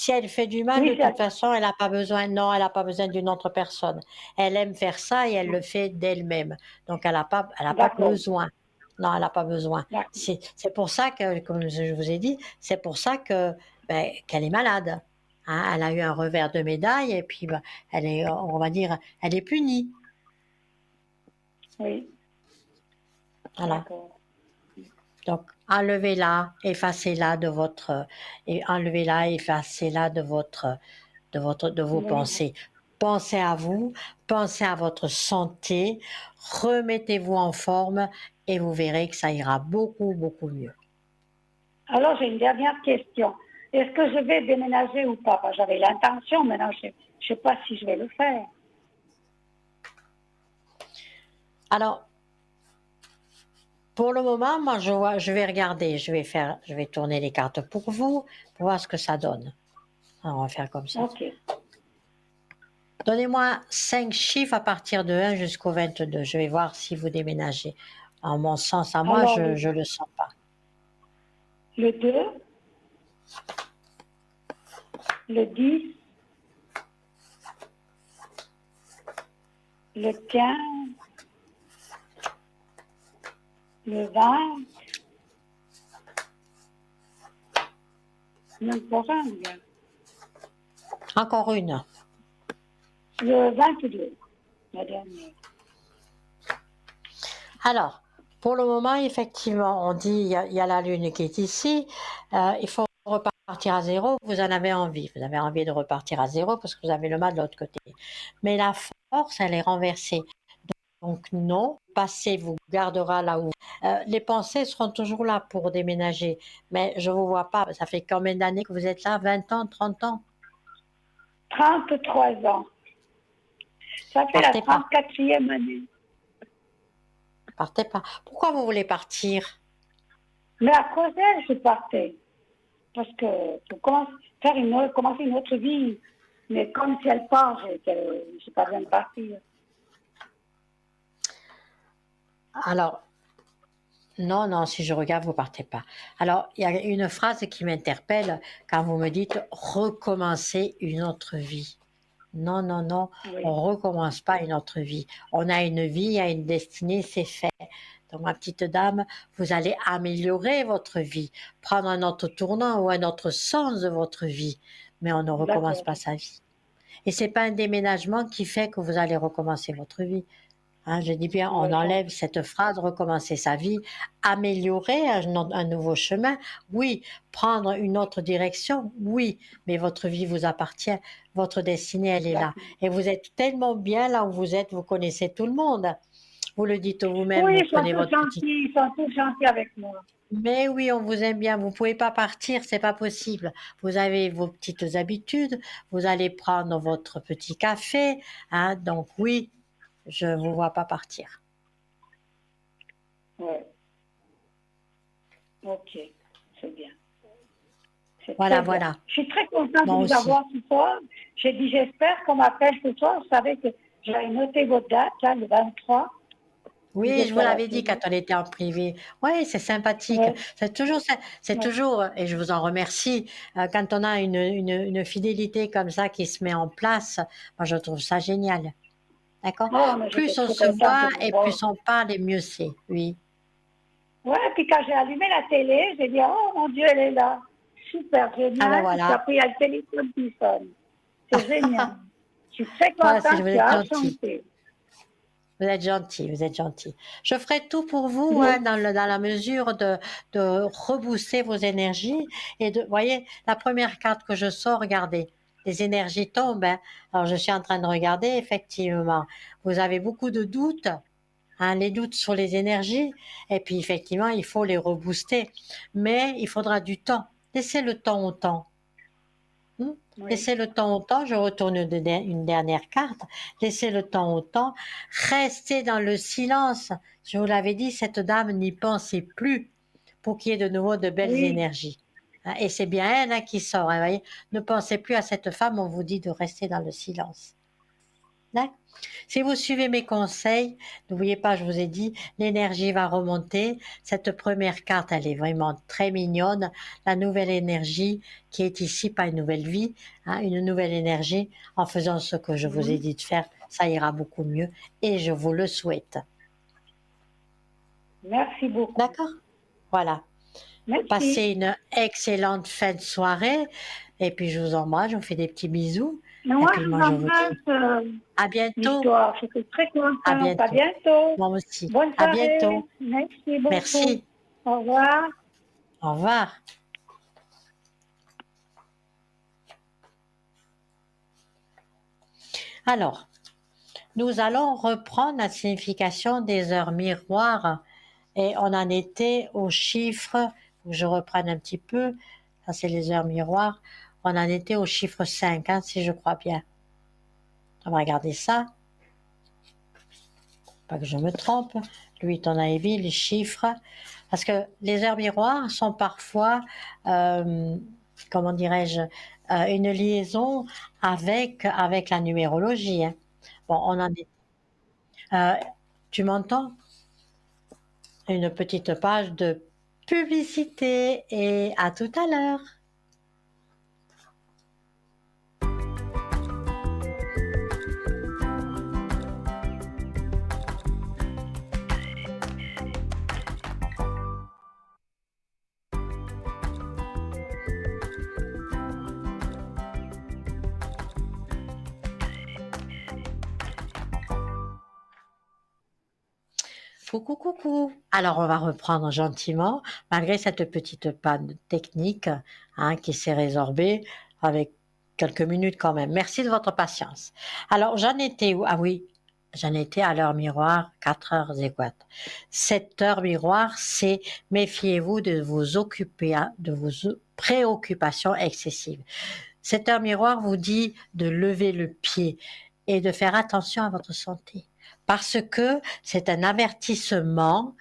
elle fait du mal, de Oui, toute façon, elle n'a pas besoin, non, elle n'a pas besoin d'une autre personne. Elle aime faire ça et elle le fait d'elle-même. Donc, elle a pas d'accord. besoin. Non, elle n'a pas besoin. D'accord. C'est pour ça que, comme je vous ai dit, c'est pour ça que, ben, qu'elle est malade. Hein, elle a eu un revers de médaille et puis, ben, elle est, on va dire, elle est punie. Oui, Voilà. d'accord. Donc, enlevez-la, effacez-la de votre, et enlevez-la, effacez-la de vos Oui, pensées. Pensez à vous, pensez à votre santé, remettez-vous en forme et vous verrez que ça ira beaucoup, beaucoup mieux. alors, j'ai une dernière question. est-ce que je vais déménager ou pas? J'avais l'intention, maintenant je ne sais pas si je vais le faire. Alors, pour le moment, moi, je vais regarder, je vais tourner les cartes pour vous, pour voir ce que ça donne. Alors, on va faire comme ça. Ok. Donnez-moi 5 chiffres à partir de 1 jusqu'au 22. Je vais voir si vous déménagez. En mon sens à moi, Alors, je ne le sens pas. le 2, le 10, le 15, le 20, il y en a encore un, bien. Encore une. Le 22, la dernière. Alors, pour le moment, effectivement, on dit il y a la Lune qui est ici. Il faut repartir à zéro. Vous en avez envie. Vous avez envie de repartir à zéro parce que vous avez le mal de l'autre côté. Mais la force, elle est renversée. Donc non, le passé vous gardera là où. Les pensées seront toujours là pour déménager. Mais je ne vous vois pas. Ça fait combien d'années que vous êtes là? 20 ans, 30 ans? 33 ans. Ça fait la Partez pas. 34e année. Partez pas. Pourquoi vous voulez partir? Mais à cause d'elle, je partais. Parce que pour commencer une autre vie. Mais comme si elle part, je n'ai pas besoin de partir. Alors, non, non, si je regarde, vous partez pas. Alors, il y a une phrase qui m'interpelle quand vous me dites recommencer une autre vie. Non, non, non, Oui. on recommence pas une autre vie. On a une vie, il y a une destinée, c'est fait. Donc, ma petite dame, vous allez améliorer votre vie, prendre un autre tournant ou un autre sens de votre vie, mais on ne recommence D'accord. pas sa vie. Et c'est pas un déménagement qui fait que vous allez recommencer votre vie. Hein, je dis bien, on Oui, enlève cette phrase, recommencer sa vie, améliorer un nouveau chemin, oui, prendre une autre direction, oui, mais votre vie vous appartient, votre destinée, elle est là. Et vous êtes tellement bien là où vous êtes, vous connaissez tout le monde. Vous le dites vous-même, oui, vous ils sont prenez tous votre petit... gentils, ils sont tous gentils avec moi. Mais oui, on vous aime bien, vous ne pouvez pas partir, c'est pas possible. Vous avez vos petites habitudes, vous allez prendre votre petit café, hein, donc oui, je ne vous vois pas partir. Oui. Ok, c'est bien. C'est Voilà, très bien. voilà. Je suis très contente Moi de vous aussi. avoir ce soir. J'ai dit, j'espère qu'on m'appelle ce soir. Vous savez que j'avais noté votre date, là, le 23. Vous Oui, je êtes vous à la l'avais dit quand télé. on était en privé. Oui, c'est sympathique. Oui, C'est oui. toujours, et je vous en remercie, quand on a une fidélité comme ça qui se met en place, moi je trouve ça génial. D'accord? Oh, mais j'étais Plus on très se contente de voit vous et voir. plus on parle et mieux c'est. Oui. Ouais, puis quand j'ai allumé la télé, j'ai dit, oh mon Dieu, elle est là. Super Ah ben génial. Puis voilà. après, il y a le téléphone qui sonne. C'est génial. Je suis très Voilà, contente, vous je suis êtes gentil. enchantée. Vous êtes gentil, vous êtes gentil. Je ferai tout pour vous, hein, Oui, dans la mesure de rebooster vos énergies et de, voyez, la première carte que je sors, regardez, les énergies tombent, hein. Alors je suis en train de regarder, effectivement, vous avez beaucoup de doutes, hein, les doutes sur les énergies, et puis effectivement, il faut les rebooster, mais il faudra du temps. Laissez le temps au temps. oui. Laissez le temps au temps, je retourne une dernière carte. Laissez le temps au temps. Restez dans le silence. Je vous l'avais dit, cette dame n'y pensez plus pour qu'il y ait de nouveau de belles Oui, énergies. Hein, et c'est bien elle, hein, qui sort. Hein, voyez. Ne pensez plus à cette femme, on vous dit de rester dans le silence. D'accord. Si vous suivez mes conseils, n'oubliez pas, je vous ai dit, l'énergie va remonter. Cette première carte, elle est vraiment très mignonne. La nouvelle énergie qui est ici, pas une nouvelle vie, hein, une nouvelle énergie. En faisant ce que je vous ai mhm. dit de faire, ça ira beaucoup mieux et je vous le souhaite. Merci beaucoup. D'accord? Voilà. Merci. Passez une excellente fin de soirée et puis je vous embrasse, je vous fais des petits bisous Mais et moi, puis je vous moi je vous dis embrasse, à bientôt, l'histoire. Je suis très à contente. À bientôt. bientôt. Moi aussi. Bonne À soirée. bientôt. Merci beaucoup. Merci. Au revoir. Au revoir. Alors, nous allons reprendre la signification des heures miroirs et on en était au chiffre, faut que je reprenne un petit peu, Ça, c'est les heures miroirs. On en était au chiffre 5, hein, si je crois bien. On va regarder ça. Pas que je me trompe. Lui, ton avis, les chiffres. Parce que les heures miroirs sont parfois, comment dirais-je, une liaison avec la numérologie, hein. Bon, on en est. euh, Tu m'entends? Une petite page de publicité et à tout à l'heure. Coucou, coucou. Alors, on va reprendre gentiment, malgré cette petite panne technique, hein, qui s'est résorbée avec quelques minutes quand même. Merci de votre patience. Alors, j'en étais où? Ah oui, j'en étais à l'heure miroir, 4 heures égales. Cette heure miroir, c'est méfiez-vous de vous occuper, hein, de vos préoccupations excessives. Cette heure miroir vous dit de lever le pied et de faire attention à votre santé. Parce que c'est un avertissement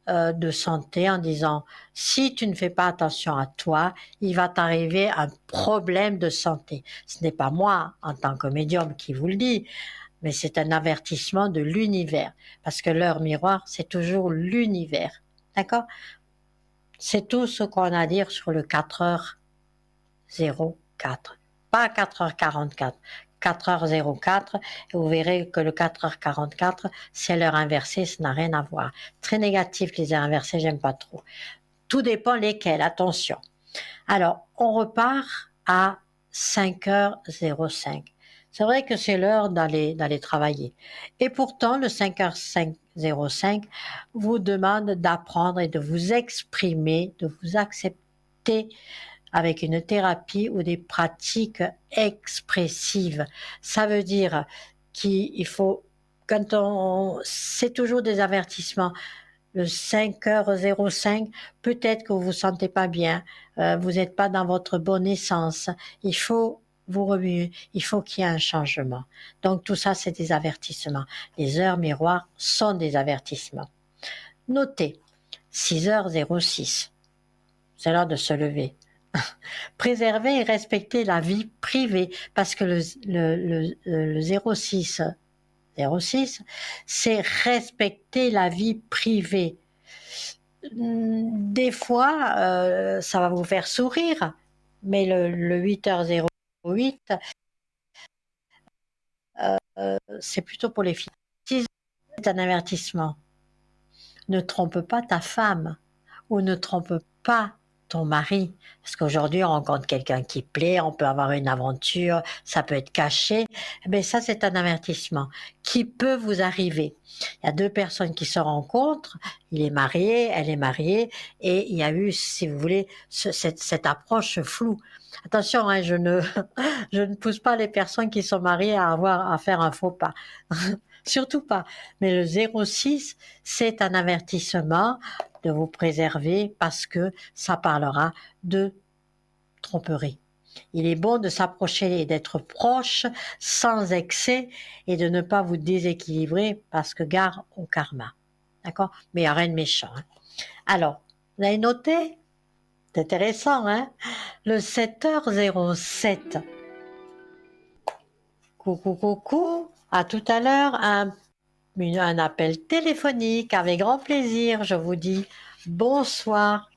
de santé en disant si tu ne fais pas attention à toi, il va t'arriver un problème de santé. Ce n'est pas moi en tant que médium qui vous le dit, mais c'est un avertissement de l'univers. Parce que l'heure miroir, c'est toujours l'univers. D'accord? C'est tout ce qu'on a à dire sur le 4h04. Pas 4h44. 4h04, et vous verrez que le 4h44, c'est l'heure inversée, ça n'a rien à voir. Très négatif, les heures inversées, j'aime pas trop. Tout dépend lesquelles, attention. Alors, on repart à 5h05. C'est vrai que c'est l'heure d'aller travailler. Et pourtant, le 5h05 vous demande d'apprendre et de vous exprimer, de vous accepter avec une thérapie ou des pratiques expressives. Ça veut dire qu'il faut, c'est toujours des avertissements. Le 5h05, peut-être que vous vous sentez pas bien, vous n'êtes pas dans votre bonne essence. Il faut vous remuer, il faut qu'il y ait un changement. Donc tout ça, c'est des avertissements. Les heures miroirs sont des avertissements. Notez, 6h06, c'est l'heure de se lever. Préserver et respecter la vie privée, parce que le 06, c'est respecter la vie privée. Des fois, ça va vous faire sourire, mais le 8h08, c'est plutôt pour les filles. Si c'est un avertissement, ne trompe pas ta femme ou ne trompe pas ton mari. Parce qu'aujourd'hui, on rencontre quelqu'un qui plaît, on peut avoir une aventure, ça peut être caché. Mais ça, c'est un avertissement qui peut vous arriver. Il y a deux personnes qui se rencontrent, il est marié, elle est mariée, et il y a eu, si vous voulez, cette approche floue. Attention, hein, je ne pousse pas les personnes qui sont mariées à faire un faux pas. Surtout pas. Mais le 06, c'est un avertissement de vous préserver parce que ça parlera de tromperie. Il est bon de s'approcher et d'être proche sans excès et de ne pas vous déséquilibrer parce que gare au karma. D'accord? Mais il n'y a rien de méchant. Hein? Alors, vous avez noté? C'est intéressant, hein? Le 7h07. Coucou, coucou. À tout à l'heure. Un appel téléphonique avec grand plaisir. Je vous dis bonsoir.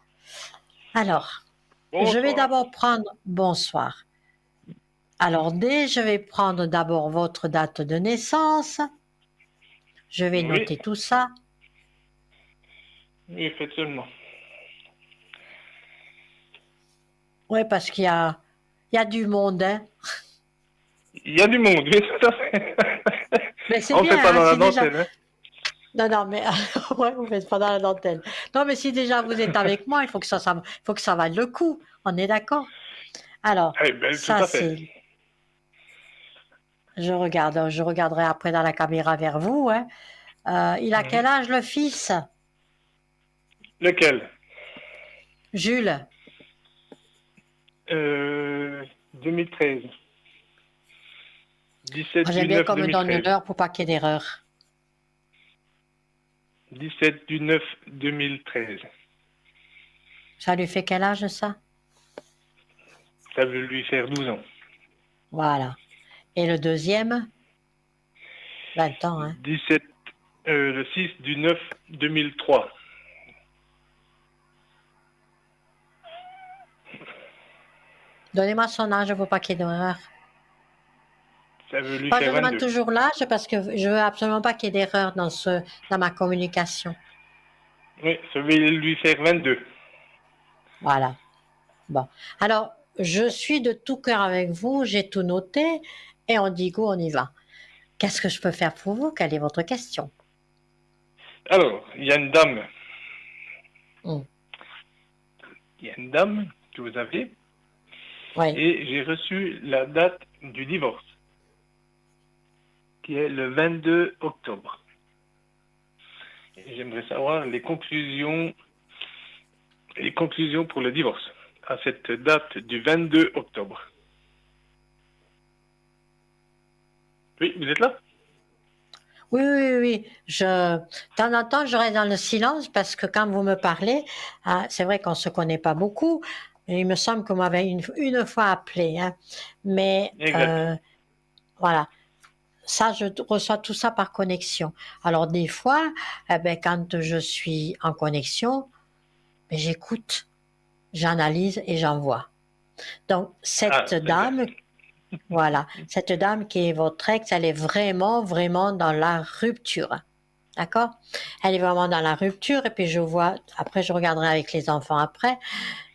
Alors, je vais d'abord prendre bonsoir. Alors, je vais prendre d'abord votre date de naissance. Je vais noter tout ça. Oui, effectivement. Oui, parce qu'il y a du monde, hein. Il y a du monde, oui, tout à fait. Mais c'est on bien, fait pas hein, dans la si déjà... dentelle. Hein. Non, mais ouais, vous faites pas dans la dentelle. Non, mais si déjà vous êtes avec moi, il faut que faut que ça vaille le coup. On est d'accord? Alors, Eh ben, tout ça à fait. c'est... Je regarderai après dans la caméra vers vous. Hein. Il a quel âge le fils? Lequel? Jules. 2013. 17 Moi, j'aime du bien 9 qu'on me donne 2013. l'heure pour pas qu'il y ait d'erreur. 17 du 9 2013. Ça lui fait quel âge, ça? Ça veut lui faire 12 ans. Voilà. Et le deuxième? 20 ans, hein. 17, le 6 du 9 2003. Donnez-moi son âge pour pas qu'il y ait d'erreur. Ça veut lui Moi, je faire demande 22. toujours l'âge parce que je veux absolument pas qu'il y ait d'erreur dans ma communication. Oui, ça veut lui faire 22. Voilà. Bon. Alors, je suis de tout cœur avec vous, j'ai tout noté et on dit go, on y va. Qu'est-ce que je peux faire pour vous? Quelle est votre question? Alors, il y a une dame. Hmm. Il y a une dame que vous avez. Oui. Et j'ai reçu la date du divorce, qui est le 22 octobre. Et j'aimerais savoir les conclusions pour le divorce à cette date du 22 octobre. Oui, vous êtes là? Oui, oui, oui. De temps en temps, je reste dans le silence parce que quand vous me parlez, c'est vrai qu'on ne se connaît pas beaucoup. Il me semble que vous m'avez une fois appelé, hein. Mais Exact. voilà, ça, je reçois tout ça par connexion. Alors des fois, eh ben, quand je suis en connexion, ben, j'écoute, j'analyse et j'envoie. Donc Ah, cette très bien. dame, voilà, cette dame qui est votre ex, elle est vraiment, vraiment dans la rupture. D'accord? Elle est vraiment dans la rupture et puis je vois, après je regarderai avec les enfants après.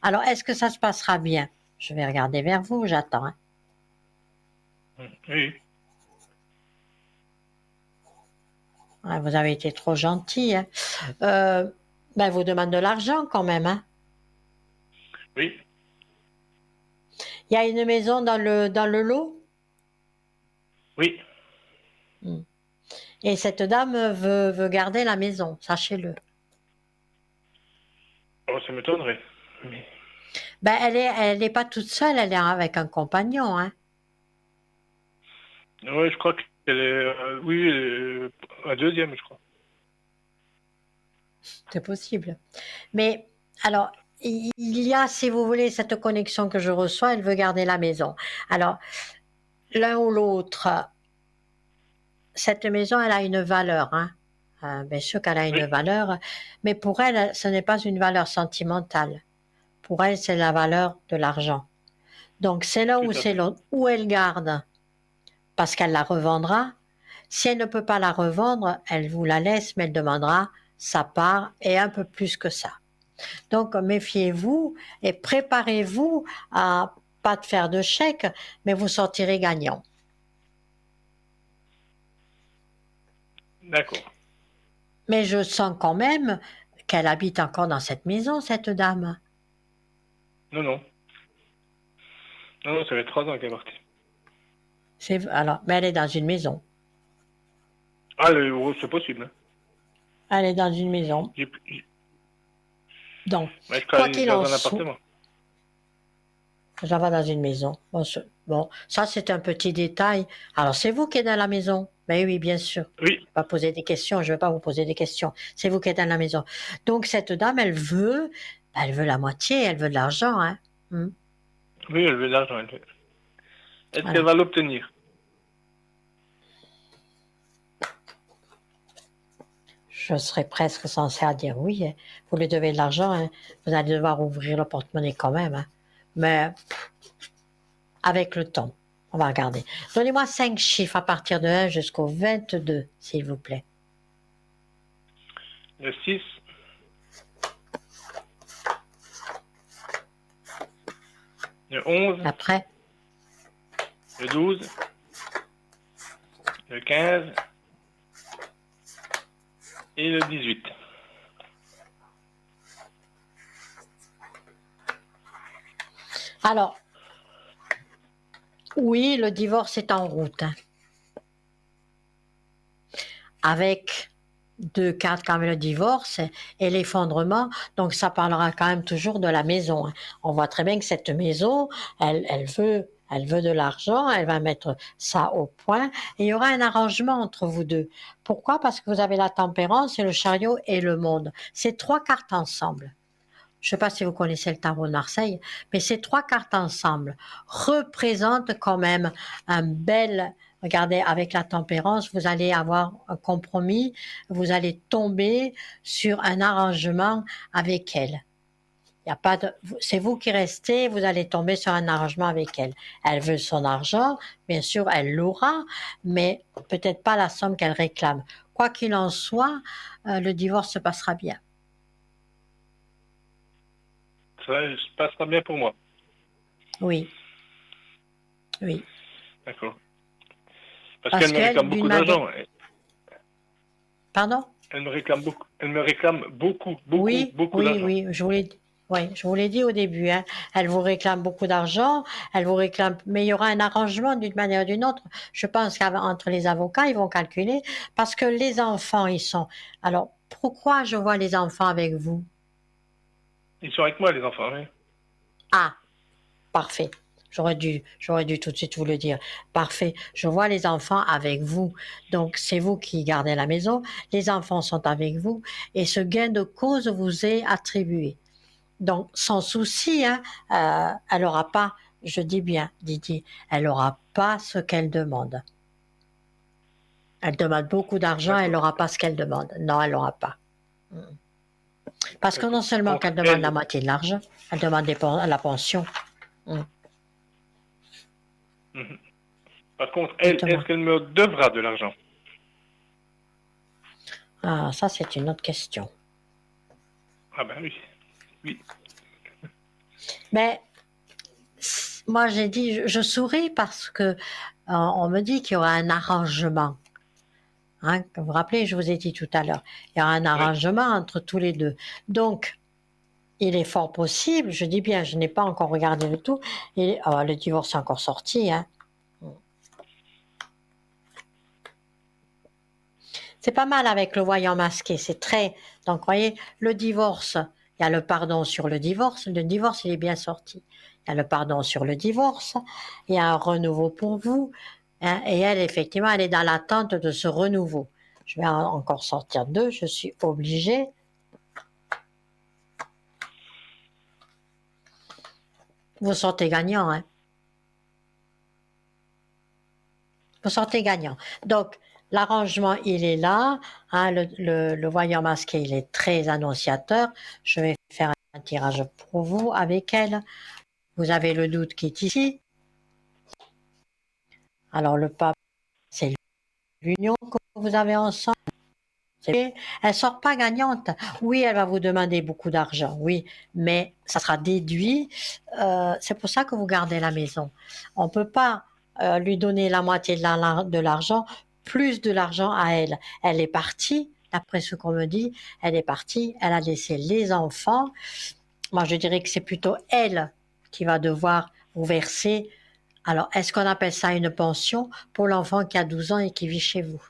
Alors, est-ce que ça se passera bien? Je vais regarder vers vous, j'attends, hein. Oui, Ouais, vous avez été trop gentil, hein. Ben, elle vous demande de l'argent quand même, hein. oui, Il y a une maison dans le lot. oui. Hmm. Et cette dame veut garder la maison, sachez-le. Oh, ça m'étonnerait. Mais... Ben, elle est pas toute seule, elle est avec un compagnon, hein. Ouais, je crois qu'elle est, oui, un deuxième, je crois. C'est possible. Mais alors, il y a, si vous voulez, cette connexion que je reçois, elle veut garder la maison. Alors, l'un ou l'autre, cette maison, elle a une valeur, hein. Bien sûr qu'elle a une Oui, valeur, mais pour elle, ce n'est pas une valeur sentimentale. Pour elle, c'est la valeur de l'argent. Donc, c'est l'un tout ou à c'est fait. l'autre. Ou elle garde parce qu'elle la revendra. Si elle ne peut pas la revendre, elle vous la laisse, mais elle demandera sa part et un peu plus que ça. Donc, méfiez-vous et préparez-vous à pas de faire de chèque, mais vous sortirez gagnant. D'accord. Mais je sens quand même qu'elle habite encore dans cette maison, cette dame. Non, non. Non, non, ça fait 3 ans qu'elle est partie. Alors, mais elle est dans une maison. Ah, oh, c'est possible. Hein. Elle est dans une maison. Donc, Ouais, je quoi travaille qu'il en dans un soit, appartement. je vais dans une maison. Bon, bon, ça c'est un petit détail. Alors, c'est vous qui êtes dans la maison. Mais oui, bien sûr. Oui, Je vais pas poser des questions. Je vais pas vous poser des questions. C'est vous qui êtes dans la maison. Donc, cette dame, elle veut la moitié. Elle veut de l'argent, hein. Hmm. oui, elle veut de l'argent. Est-ce qu'elle Voilà. va l'obtenir? Je serais presque censée à dire oui, hein. Vous lui devez de l'argent, hein. Vous allez devoir ouvrir le porte-monnaie quand même, hein. Mais avec le temps, on va regarder. Donnez-moi 5 chiffres à partir de 1 jusqu'au 22, s'il vous plaît. Le 6, le 11, Après, le 12, le 15 et le 18. alors, oui, le divorce est en route, hein. Avec deux cartes quand même le divorce et l'effondrement, donc ça parlera quand même toujours de la maison. Hein. On voit très bien que cette maison, elle veut de l'argent, elle va mettre ça au point et il y aura un arrangement entre vous deux. Pourquoi? Parce que vous avez la tempérance et le chariot et le monde. C'est trois cartes ensemble. Je ne sais pas si vous connaissez le tarot de Marseille, mais ces trois cartes ensemble représentent quand même un bel... Regardez, avec la tempérance, vous allez avoir un compromis, vous allez tomber sur un arrangement avec elle. Il y a pas de, c'est vous qui restez, vous allez tomber sur un arrangement avec elle. Elle veut son argent, bien sûr, elle l'aura, mais peut-être pas la somme qu'elle réclame. Quoi qu'il en soit, le divorce se passera bien. Ça se passera bien pour moi. Oui, oui. D'accord. Parce Parce qu'elle me réclame d'une beaucoup d'argent. Pardon? Elle me réclame beaucoup. Elle me réclame beaucoup Oui, oui, d'argent. oui, je vous l'ai dit au début, hein. Elle vous réclame beaucoup d'argent, elle vous réclame, mais il y aura un arrangement d'une manière ou d'une autre. Je pense qu'entre les avocats, ils vont calculer, parce que les enfants, ils sont. Alors, pourquoi je vois les enfants avec vous? Ils sont avec moi, les enfants. Oui. Ah, parfait. J'aurais dû tout de suite vous le dire. Parfait. Je vois les enfants avec vous. Donc, c'est vous qui gardez la maison. Les enfants sont avec vous et ce gain de cause vous est attribué. Donc, sans souci, hein, elle n'aura pas, je dis bien, Didier, elle n'aura pas ce qu'elle demande. Elle demande beaucoup d'argent, elle D'accord. n'aura pas ce qu'elle demande. Non, elle n'aura pas. Parce que D'accord. non Par seulement contre, qu'elle demande la elle, moitié de l'argent, elle demande la pension. mhm. Par contre, elle, est-ce Dites-moi. qu'elle me devra de l'argent? Ah, ça, c'est une autre question. Ah ben oui. Oui. Mais moi, j'ai dit, je souris parce que on me dit qu'il y aura un arrangement. Hein, vous vous rappelez, je vous ai dit tout à l'heure, il y aura un Oui. arrangement entre tous les deux. Donc, il est fort possible, je dis bien, je n'ai pas encore regardé le tout, et le divorce est encore sorti. Hein. C'est pas mal avec le voyant masqué, c'est très... Donc, vous voyez, le divorce, il y a le pardon sur le divorce il est bien sorti. Il y a le pardon sur le divorce, il y a un renouveau pour vous, hein, et elle, effectivement, elle est dans l'attente de ce renouveau. Je vais encore sortir deux, je suis obligée. Vous sortez gagnant, hein. Vous sortez gagnant. Donc, l'arrangement, il est là. Hein, le voyant masqué, il est très annonciateur. Je vais faire un tirage pour vous avec elle. Vous avez le doute qui est ici. Alors, le pape, c'est l'union que vous avez ensemble. Elle sort pas gagnante. Oui, elle va vous demander beaucoup d'argent, oui, mais ça sera déduit. C'est pour ça que vous gardez la maison. On peut pas lui donner la moitié de l'argent, plus de l'argent à elle. Elle est partie, d'après ce qu'on me dit, elle est partie, elle a laissé les enfants. Moi, je dirais que c'est plutôt elle qui va devoir vous verser. Alors, est-ce qu'on appelle ça une pension pour l'enfant qui a 12 ans et qui vit chez vous?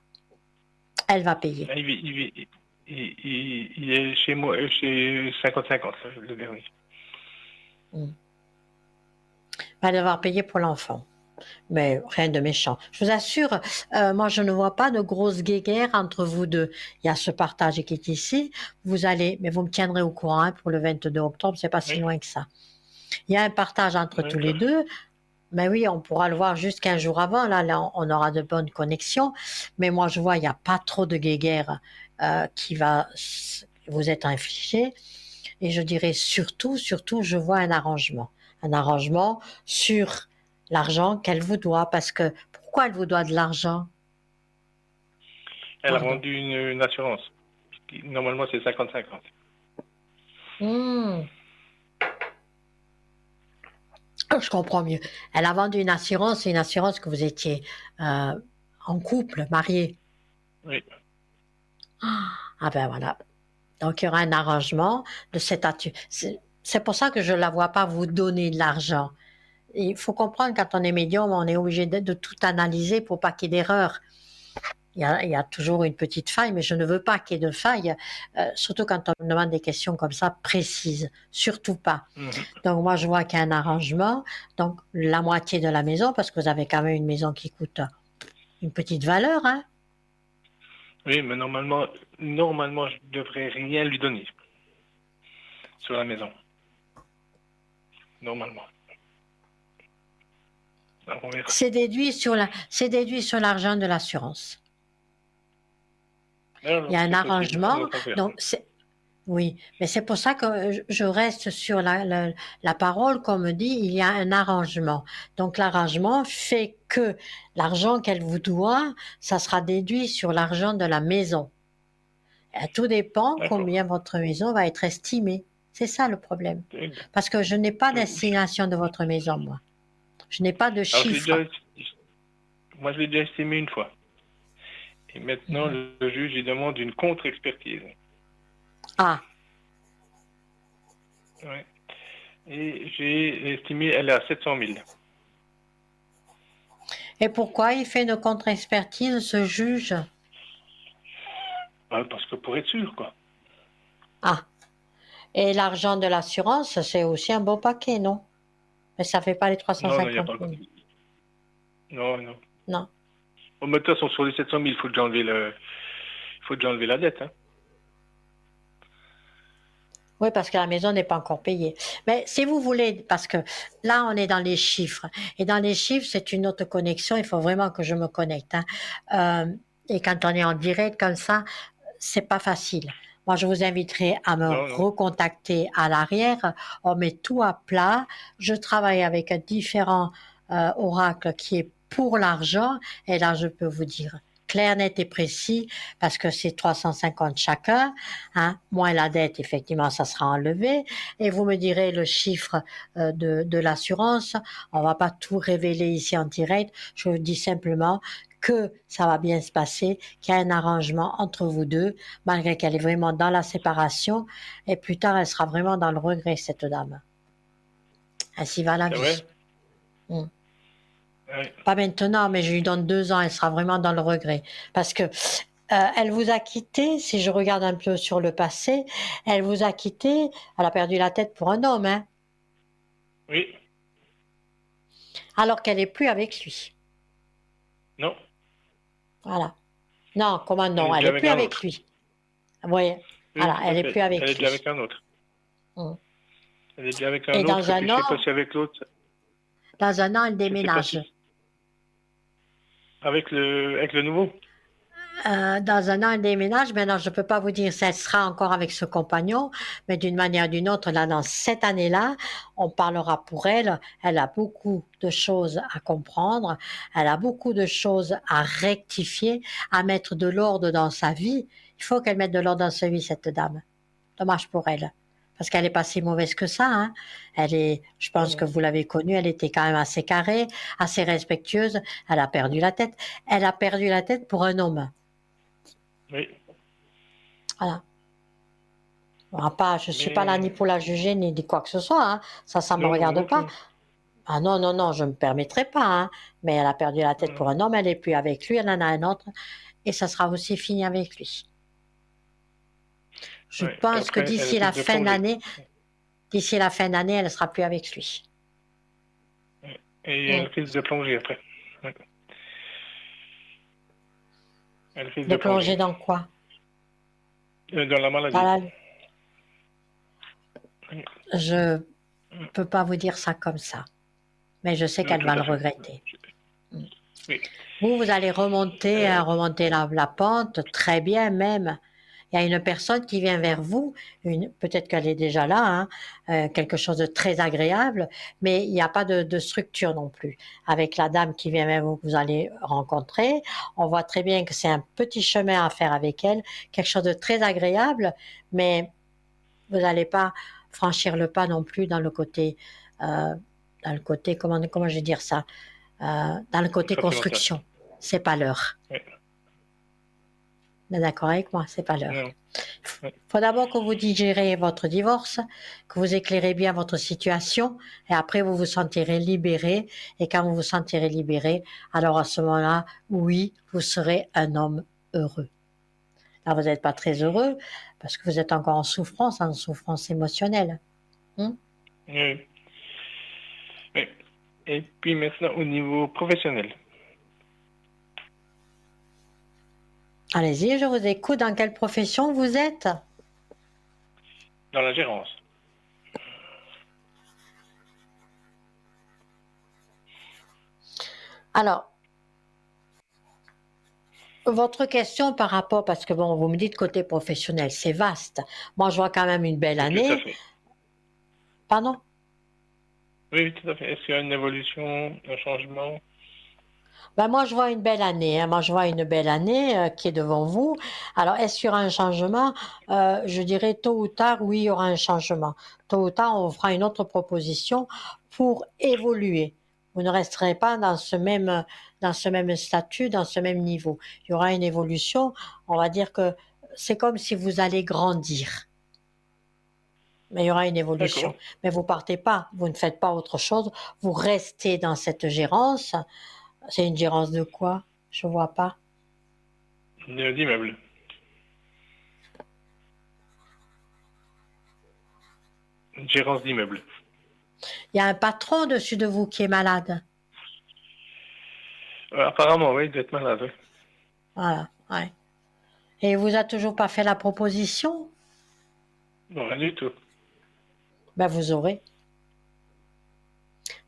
Elle va payer. Il est chez moi, chez 50-50, le dernier. Va devoir payer pour l'enfant. Mais rien de méchant. Je vous assure, moi je ne vois pas de grosse guéguerre entre vous deux. Il y a ce partage qui est ici. Vous allez, mais vous me tiendrez au courant hein, pour le 22 octobre, c'est pas si Oui. loin que ça. Il y a un partage entre tous les D'accord. deux. Mais oui, on pourra le voir juste 15 jours avant. Là, on aura de bonnes connexions. Mais moi, je vois, il n'y a pas trop de guéguerre qui va vous être infligée. Et je dirais surtout, je vois un arrangement. Un arrangement sur l'argent qu'elle vous doit. Parce que, pourquoi elle vous doit de l'argent? Elle a Pardon. vendu une assurance. Normalement, c'est 50-50. Hmm. Je comprends mieux. Elle a vendu une assurance que vous étiez en couple, marié. Oui. Ah ben voilà. Donc, il y aura un arrangement de cette attitude. C'est pour ça que je ne la vois pas vous donner de l'argent. Il faut comprendre, quand on est médium, on est obligé de tout analyser pour pas qu'il y ait d'erreur. Il y a toujours une petite faille, mais je ne veux pas qu'il y ait de faille, surtout quand on me demande des questions comme ça précises. Surtout pas. Mhm. Donc moi, je vois qu'il y a un arrangement. Donc la moitié de la maison, parce que vous avez quand même une maison qui coûte une petite valeur, hein. Oui, mais normalement, je devrais rien lui donner sur la maison. Normalement. Alors, on verra. C'est déduit sur l'argent de l'assurance. Non, Il y a un c'est possible. On arrangement. va faire. Donc oui, mais c'est pour ça que je reste sur la parole qu'on me dit, il y a un arrangement. Donc l'arrangement fait que l'argent qu'elle vous doit, ça sera déduit sur l'argent de la maison. Et tout dépend D'accord. combien votre maison va être estimée. C'est ça le problème. Très bien. Parce que je n'ai pas Oui. d'estimation de votre maison, moi. Je n'ai pas de Alors, chiffre. moi, je l'ai déjà estimé une fois. Et maintenant, le juge, il demande une contre-expertise. Ah, Ouais. Et j'ai estimé, elle est à 700 000. et pourquoi il fait une contre-expertise, ce juge? Ouais, parce que pour être sûr, quoi. Ah, et l'argent de l'assurance, c'est aussi un bon paquet, non? Mais ça fait pas les Non, non, il n'y a pas 350 le 000. Non, non. Non. Au mais de toute façon, sur les 700 000, il faut déjà enlever la dette. Hein. Oui, parce que la maison n'est pas encore payée. Mais si vous voulez, parce que là, on est dans les chiffres. Et dans les chiffres, c'est une autre connexion. Il faut vraiment que je me connecte, hein. Et quand on est en direct comme ça, c'est pas facile. Moi, je vous inviterai à me Non, non. recontacter à l'arrière. On met tout à plat. Je travaille avec un différent oracle qui est pour l'argent. Et là, je peux vous dire clair, net et précis, parce que c'est 350 chacun, hein. Moins la dette, effectivement, ça sera enlevé. Et vous me direz le chiffre de l'assurance. On va pas tout révéler ici en direct. Je vous dis simplement que ça va bien se passer, qu'il y a un arrangement entre vous deux, malgré qu'elle est vraiment dans la séparation. Et plus tard, elle sera vraiment dans le regret, cette dame. Ainsi va la C'est vie. vrai? Mm. Ouais. Pas maintenant, mais je lui donne 2 ans, elle sera vraiment dans le regret. Parce que elle vous a quitté, si je regarde un peu sur le passé, elle vous a quitté, elle a perdu la tête pour un homme, hein, Oui. alors qu'elle n'est plus avec lui. Non. Voilà. Non, comment Elle non, est elle déjà n'est avec plus un avec autre. lui. Oui, Oui, voilà, tout elle à n'est fait. plus Elle est avec déjà lui. avec un autre. Mm. Elle est déjà avec Et un autre, et puis je sais pas si avec l'autre, dans un an, elle je sais pas déménage. si avec le nouveau. Dans un an, elle déménage. Maintenant, je ne peux pas vous dire si elle sera encore avec ce compagnon, mais d'une manière ou d'une autre, là, dans cette année-là, on parlera pour elle. Elle a beaucoup de choses à comprendre. Elle a beaucoup de choses à rectifier, à mettre de l'ordre dans sa vie. Il faut qu'elle mette de l'ordre dans sa vie, cette dame. Dommage pour elle. Parce qu'elle n'est pas si mauvaise que ça, hein. Je pense que Mhm. vous l'avez connue, elle était quand même assez carrée, assez respectueuse. Elle a perdu la tête. Elle a perdu la tête pour un homme. Oui. Voilà. Je suis pas là ni Mais pour la juger ni quoi que ce soit, hein. Ça me non, non, moi regarde non pas. plus. Ah non, non, non, je me permettrai pas, hein. Mais elle a perdu la Non, tête non. pour un homme, elle est plus avec lui, elle en a un autre, et ça sera aussi fini avec lui. Je Ouais. Et pense que après, elle risque de plonger. d'ici la fin d'année, elle sera plus avec lui. Ouais. Et elle Mm. risque de plonger après. Ouais. Elle risque De de plonger. plonger dans quoi? Dans la Dans maladie. la... Oui. Je Mm. peux pas vous dire ça comme ça, mais je sais Oui, qu'elle tout va le à fait. regretter. Mm. Oui. Vous allez remonter, Euh, remonter la pente, très bien même. Il y a une personne qui vient vers vous, peut-être qu'elle est déjà là, hein, quelque chose de très agréable, mais il n'y a pas de structure non plus. Avec la dame qui vient vers vous, que vous allez rencontrer, on voit très bien que c'est un petit chemin à faire avec elle, quelque chose de très agréable, mais vous n'allez pas franchir le pas non plus euh, dans le côté, comment je vais dire ça, dans le côté Sentimental. construction. C'est pas l'heure. Oui. Vous êtes d'accord avec moi, c'est pas l'heure. Non. Il faut d'abord que vous digérez votre divorce, que vous éclairez bien votre situation, et après vous vous sentirez libéré. Et quand vous vous sentirez libéré, alors à ce moment-là, oui, vous serez un homme heureux. Là, vous n'êtes pas très heureux parce que vous êtes encore en souffrance émotionnelle. Oui. Oui. Et puis maintenant, au niveau professionnel, Allez-y, je vous écoute. Dans quelle profession vous êtes? dans la gérance. Alors, votre question par rapport, parce que bon, vous me dites côté professionnel, c'est vaste. Moi, je vois quand même une belle Oui, tout à année. fait. Pardon? Oui, tout à fait. Est-ce qu'il y a une évolution, un changement? Ben moi, je vois une belle année. Hein. Moi, je vois une belle année qui est devant vous. Alors, est-ce qu'il y aura un changement? Je dirais tôt ou tard, oui, il y aura un changement. Tôt ou tard, on vous fera une autre proposition pour évoluer. Vous ne resterez pas dans ce même statut, dans ce même niveau. Il y aura une évolution. On va dire que c'est comme si vous allez grandir. Mais il y aura une évolution. D'accord. Mais vous partez pas, vous ne faites pas autre chose. Vous restez dans cette gérance. C'est une gérance de quoi? Je vois pas. D'immeuble. Une gérance d'immeuble. Il y a un patron au-dessus de vous qui est malade. Apparemment, oui, il doit être malade. Oui. Voilà, ouais. Et il vous a toujours pas fait la proposition? Non, rien du tout. Ben vous aurez.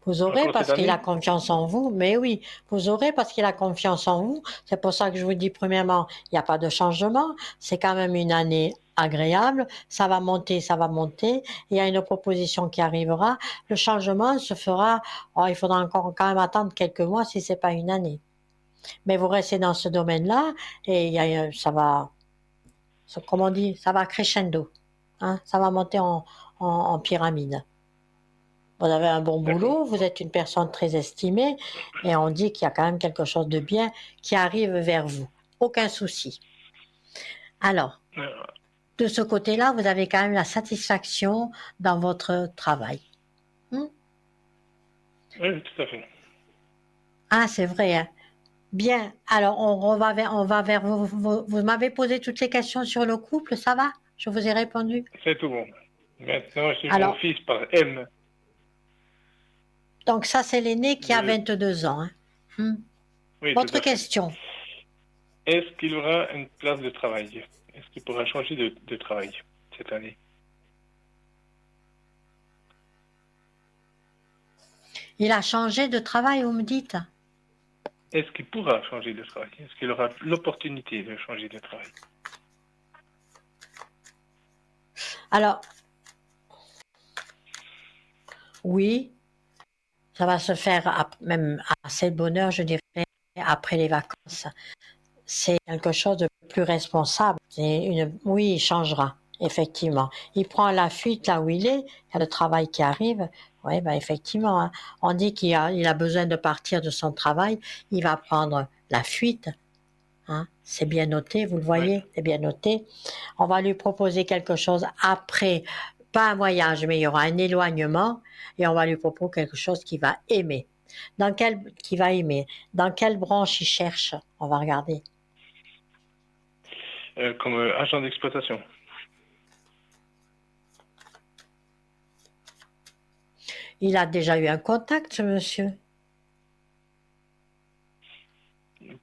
Vous aurez Encore cette parce qu'il a année? confiance en vous, mais oui, vous aurez parce qu'il a confiance en vous. C'est pour ça que je vous dis, premièrement, il n'y a pas de changement. C'est quand même une année agréable. Ça va monter, ça va monter. Il y a une proposition qui arrivera. Le changement se fera. Oh, il faudra encore quand même attendre quelques mois si c'est pas une année. Mais vous restez dans ce domaine-là et ça va, comme on dit, ça va crescendo. Hein, ça va monter en pyramide. Vous avez un bon D'accord. boulot, vous êtes une personne très estimée et on dit qu'il y a quand même quelque chose de bien qui arrive vers vous. Aucun souci. Alors, Euh, de ce côté-là, vous avez quand même la satisfaction dans votre travail. Hmm? oui, tout à fait. Ah, c'est vrai. Hein. Bien. Alors, on va vers vous. Vous m'avez posé toutes les questions sur le couple, ça va? Je vous ai répondu. C'est tout bon. Maintenant, j'ai mon Alors, fils par M. donc ça, c'est l'aîné qui a De... 22 ans. Hein. Hmm. Oui, tout Votre à fait. question. Est-ce qu'il aura une place de travail? Est-ce qu'il pourra changer de travail cette année? Il a changé de travail, vous me dites? Est-ce qu'il pourra changer de travail? Est-ce qu'il aura l'opportunité de changer de travail? Alors, oui, ça va se faire même assez de bonheur, je dirais, après les vacances. C'est quelque chose de plus responsable. Oui, il changera, effectivement. Il prend la fuite là où il est, il y a le travail qui arrive. Oui, ben effectivement, hein. On dit il a besoin de partir de son travail, il va prendre la fuite. Hein. C'est bien noté, vous le Oui. voyez, c'est bien noté. On va lui proposer quelque chose après, pas un voyage, mais il y aura un éloignement et on va lui proposer quelque chose qu'il va aimer. Qui va aimer. Dans quelle branche il cherche? On va regarder. Comme agent d'exploitation. Il a déjà eu un contact, ce monsieur.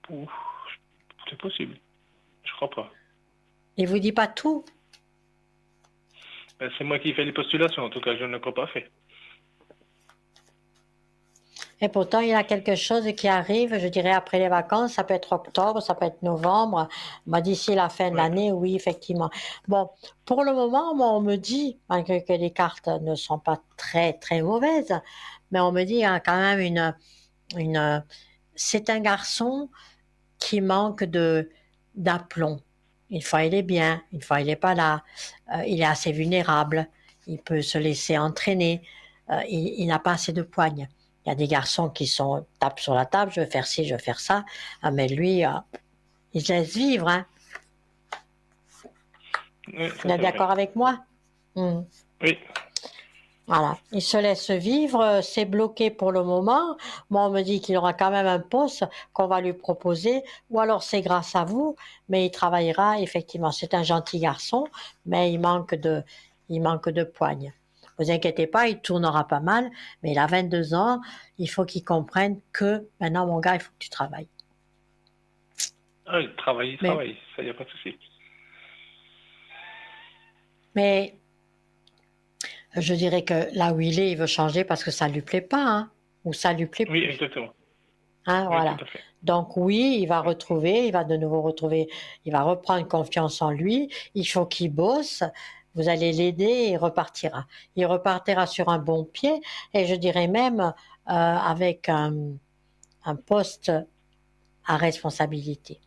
Ouf, c'est possible. Je crois pas. Il vous dit pas tout. Ben, c'est moi qui fais les postulations. En tout cas, je ne l'ai encore pas fait. Et pourtant, il y a quelque chose qui arrive, je dirais, après les vacances. Ça peut être octobre, ça peut être novembre. Bah, d'ici la fin de Ouais. l'année, oui, effectivement. Bon, pour le moment, moi, on me dit, malgré que les cartes ne sont pas très, très mauvaises, mais on me dit, il y a quand même une, c'est un garçon qui manque d'aplomb. Une fois il est bien, une fois il n'est pas là. Il est assez vulnérable. Il peut se laisser entraîner. Il n'a pas assez de poigne. Il y a des garçons qui tapent sur la table, je veux faire ci, je veux faire ça. Ah, mais lui, il se laisse vivre. Hein. Oui, ça Vous êtes c'est vrai. d'accord avec moi? Hmm. Oui, Voilà, il se laisse vivre, c'est bloqué pour le moment. Moi, on me dit qu'il aura quand même un poste qu'on va lui proposer, ou alors c'est grâce à vous, mais il travaillera effectivement. C'est un gentil garçon, mais il manque de poigne. Vous inquiétez pas, il tournera pas mal, mais il a 22 ans, il faut qu'il comprenne que maintenant, mon gars, il faut que tu travailles. ah, il Mais, travaille, ça y a pas de souci. mais je dirais que là où il veut changer parce que ça lui plaît pas, hein, ou ça lui plaît Oui, plus. exactement. Hein, Oui, tout voilà. à fait. Donc oui, Oui, il va de nouveau retrouver, il va reprendre confiance en lui. Il faut qu'il bosse. Vous allez l'aider et il repartira. Il repartira sur un bon pied et je dirais même avec un poste à responsabilité.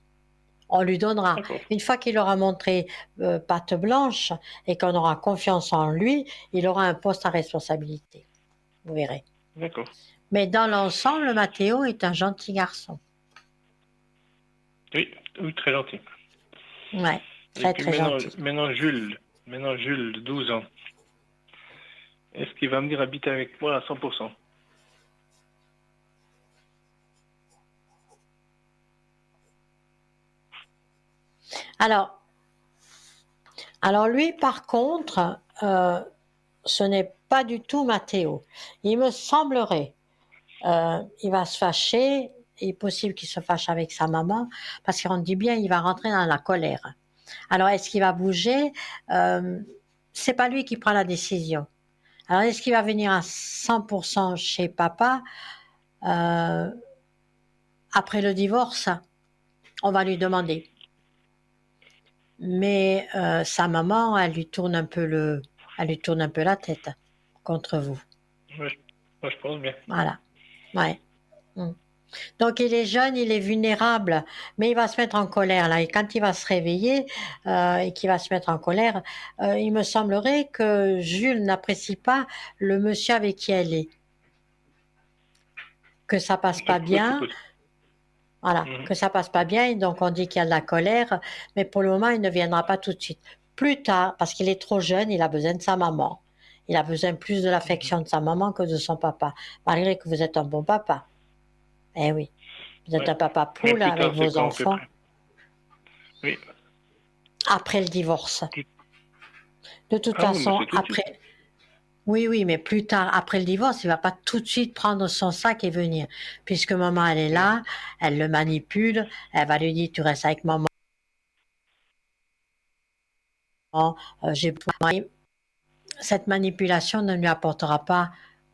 On lui donnera. d'accord, Une fois qu'il aura montré patte blanche et qu'on aura confiance en lui, il aura un poste à responsabilité. Vous verrez. d'accord. Mais dans l'ensemble, Mathéo est un gentil garçon. Oui, oui, très gentil. Ouais, Et très puis très gentil. maintenant Jules, de 12 ans, est-ce qu'il va venir habiter avec moi à 100%? Alors, alors lui, par contre, ce n'est pas du tout Mathéo. Il me semblerait, il va se fâcher. Il est possible qu'il se fâche avec sa maman parce qu'on dit bien, il va rentrer dans la colère. Alors, est-ce qu'il va bouger? euh, c'est pas lui qui prend la décision. Alors, est-ce qu'il va venir à 100% chez papa euh, après le divorce? On va lui demander. Mais sa maman, elle lui tourne un peu la tête contre vous. Moi, je pense bien. Voilà. Ouais. Mm. Donc il est jeune, il est vulnérable, mais il va se mettre en colère là. Et quand il va se réveiller et qu'il va se mettre en colère, il me semblerait que Jules n'apprécie pas le monsieur avec qui elle est, que ça passe pas Oui, c'est bien. possible. Voilà, Mhm. que ça passe pas bien, et donc on dit qu'il y a de la colère, mais pour le moment, il ne viendra pas tout de suite. Plus tard, parce qu'il est trop jeune, il a besoin de sa maman. Il a besoin plus de Mhm. l'affection de sa maman que de son papa, malgré que vous êtes un bon papa. Eh oui, vous êtes Ouais. un papa Mais poule plus tard, avec c'est vos quand à peu enfants près? Oui. après le divorce. Plus- De toute Ah oui, mais façon, c'est tout de suite. après, oui, oui, mais plus tard, après le divorce, il va pas tout de suite prendre son sac et venir, puisque maman, elle est Mhm. là, elle le manipule, elle va lui dire, tu restes avec maman, j'ai cette manipulation ne lui apportera pas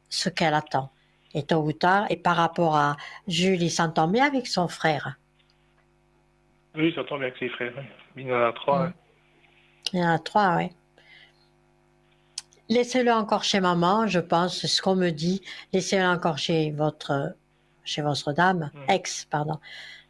ce qu'elle attend. Et tôt ou tard, et par rapport à Jules, il s'entend bien avec son frère. Oui, j'entends bien que c'est frère. Oui. Il en a trois. Hmm. Hein. Il y en a trois, oui. Laissez-le encore chez maman, je pense, c'est ce qu'on me dit. Laissez-le encore chez votre dame, Mhm. ex, pardon.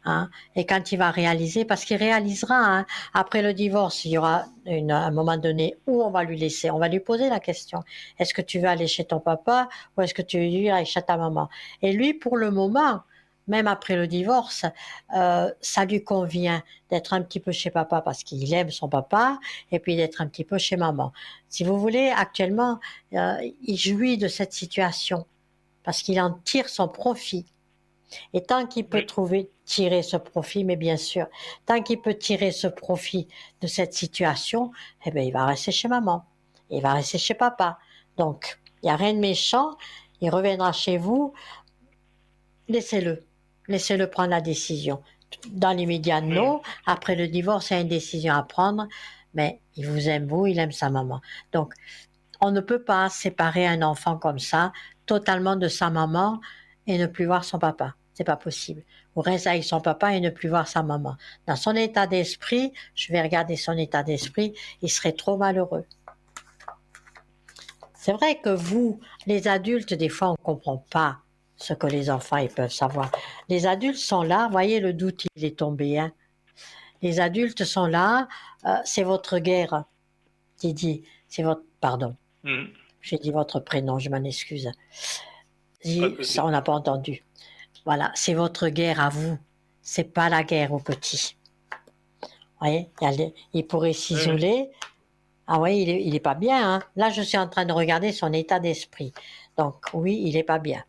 Hein. Et quand il va réaliser, parce qu'il réalisera, hein, après le divorce, il y aura un moment donné où on va lui laisser, on va lui poser la question. Est-ce que tu veux aller chez ton papa ou est-ce que tu veux aller chez ta maman? Et lui, pour le moment, même après le divorce, ça lui convient d'être un petit peu chez papa parce qu'il aime son papa et puis d'être un petit peu chez maman. Si vous voulez, actuellement, il jouit de cette situation parce qu'il en tire son profit. Et tant qu'il peut Oui. tirer ce profit, mais bien sûr, tant qu'il peut tirer ce profit de cette situation, eh bien, il va rester chez maman. Il va rester chez papa. Donc, il n'y a rien de méchant. Il reviendra chez vous. Laissez-le. Laissez-le prendre la décision. Dans l'immédiat, Oui. non. Après le divorce, il y a une décision à prendre. Mais il vous aime, vous, il aime sa maman. Donc, on ne peut pas séparer un enfant comme ça, totalement de sa maman, et ne plus voir son papa. C'est pas possible. Ou rester avec son papa et ne plus voir sa maman. Dans son état d'esprit, je vais regarder son état d'esprit, il serait trop malheureux. C'est vrai que vous, les adultes, des fois, on comprend pas ce que les enfants ils peuvent savoir. Les adultes sont là, voyez le doute, il est tombé. Hein. Les adultes sont là, c'est votre guerre, Didi, c'est votre... Pardon, Mhm. j'ai dit votre prénom, je m'en excuse. Pas de Ça, souci. on n'a pas entendu. Voilà, c'est votre guerre à vous. C'est pas la guerre aux petits. Vous voyez, il pourrait Oui, oui. s'isoler, Ah oui, il est pas bien, hein. Là, je suis en train de regarder son état d'esprit. Donc oui, il est pas bien.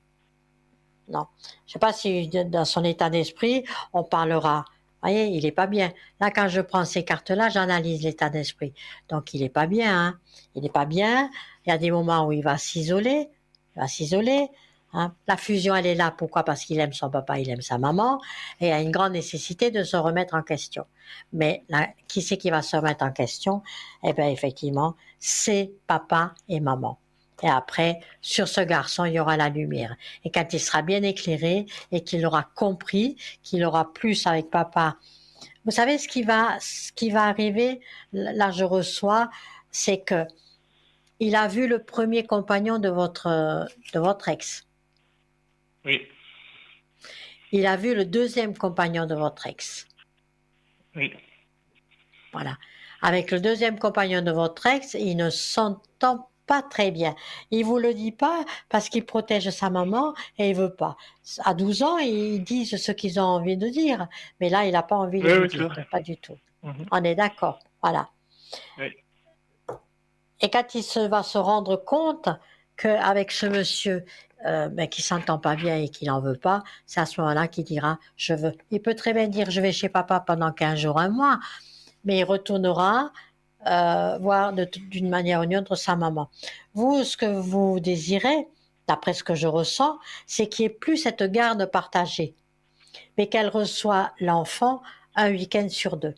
Non. Je sais pas si dans son état d'esprit, on parlera. Vous voyez, il est pas bien. Là, quand je prends ces cartes-là, j'analyse l'état d'esprit. Donc, il est pas bien, hein. Il est pas bien. Il y a des moments où il va s'isoler. Il va s'isoler. Hein. La fusion, elle est là. Pourquoi? Parce qu'il aime son papa, il aime sa maman. Et il y a une grande nécessité de se remettre en question. Mais là, qui c'est qui va se remettre en question? Eh bien, effectivement, c'est papa et maman. Et après, sur ce garçon, il y aura la lumière. Et quand il sera bien éclairé et qu'il aura compris, qu'il aura plus avec papa. Vous savez ce qui va arriver, là je reçois, c'est que il a vu le premier compagnon de votre ex. Oui, Il a vu le deuxième compagnon de votre ex. oui. Voilà. Avec le deuxième compagnon de votre ex, il ne s'entend pas très bien. Il vous le dit pas parce qu'il protège sa maman et il veut pas. À 12 ans, ils disent ce qu'ils ont envie de dire, mais là, il n'a pas envie de Oui, vous oui, c'est dire, vrai. pas du tout. Mhm. On est d'accord, voilà. Oui, Et quand il va se rendre compte qu'avec ce monsieur qui s'entend pas bien et qui n'en veut pas, c'est à ce moment-là qu'il dira je veux. Il peut très bien dire je vais chez papa pendant 15 jours, un mois, mais il retournera voir d'une manière ou d'une autre sa maman. Vous, ce que vous désirez, d'après ce que je ressens, c'est qu'il n'y ait plus cette garde partagée, mais qu'elle reçoit l'enfant un week-end sur 2.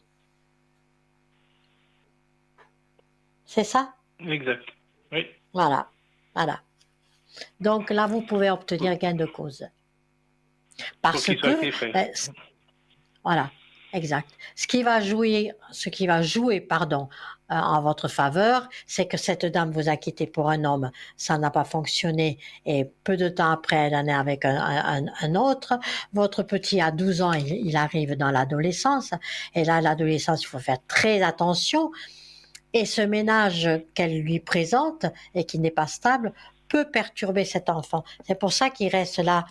C'est ça? exact. Oui, Voilà. Voilà. Donc là, vous pouvez obtenir gain de cause. pour Parce qu'il soit avec que, les frères. ben, voilà, exact. Ce qui va jouer, pardon, en votre faveur, c'est que cette dame vous a quitté pour un homme, ça n'a pas fonctionné, et peu de temps après, elle en est avec un autre. Votre petit a 12 ans, il arrive dans l'adolescence, et là, l'adolescence, il faut faire très attention, et ce ménage qu'elle lui présente, et qui n'est pas stable, peut perturber cet enfant. C'est pour ça qu'il reste là,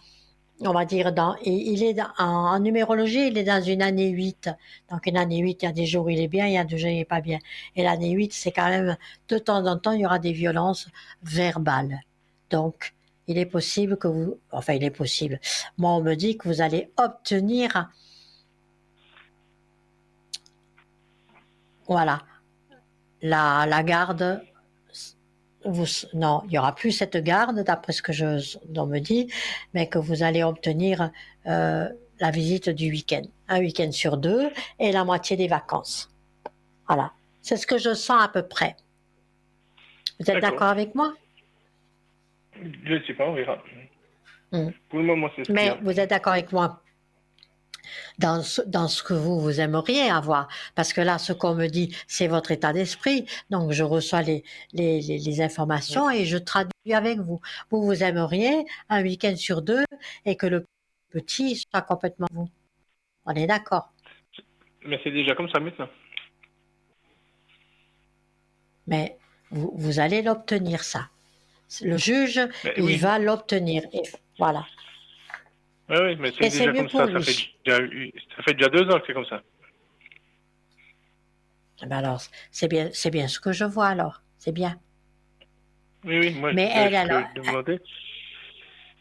on va dire, il est en numérologie, il est dans une année 8. Donc une année 8, il y a des jours où il est bien, il y a des jours où il n'est pas bien. Et l'année 8, c'est quand même, de temps en temps, il y aura des violences verbales. Donc, il est possible que vous, enfin il est possible, moi on me dit que vous allez obtenir, voilà, la garde. Non, il n'y aura plus cette garde, d'après ce que on me dit, mais que vous allez obtenir la visite du week-end. Un week-end sur 2 et la moitié des vacances. Voilà. C'est ce que je sens à peu près. Vous êtes d'accord. d'accord avec moi? Je ne sais pas, on verra. Mm. Pour le moment, c'est ce qu'il y Mais a. vous êtes d'accord avec moi dans ce que vous aimeriez avoir. Parce que là, ce qu'on me dit, c'est votre état d'esprit. Donc, je reçois les Oui. informations et je traduis avec vous. Vous aimeriez un week-end sur 2 et que le petit soit complètement vous. On est d'accord. Mais c'est déjà comme ça maintenant. Mais vous allez l'obtenir, ça. Le juge, Mais il oui, va l'obtenir. Et voilà. oui, oui, mais c'est Et c'est déjà mieux comme pour ça. lui. Ça fait déjà 2 ans que c'est comme ça. Eh ben alors, c'est bien ce que je vois alors. C'est bien. Oui, oui, moi, Mais elle, ce alors, que je demandais,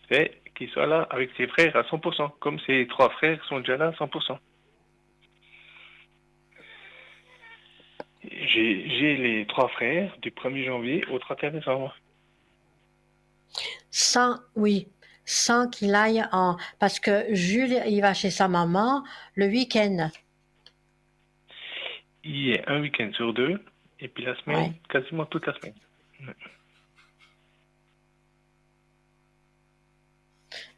c'est qu'il soit là avec ses frères à 100%, comme ses 3 frères sont déjà là à 100%. J'ai les 3 frères du 1er janvier au 31 décembre. oui, sans qu'il aille en... Parce que Jules, il va chez sa maman le week-end. Il y a un week-end sur 2, et puis la semaine, Ouais. quasiment toute la semaine.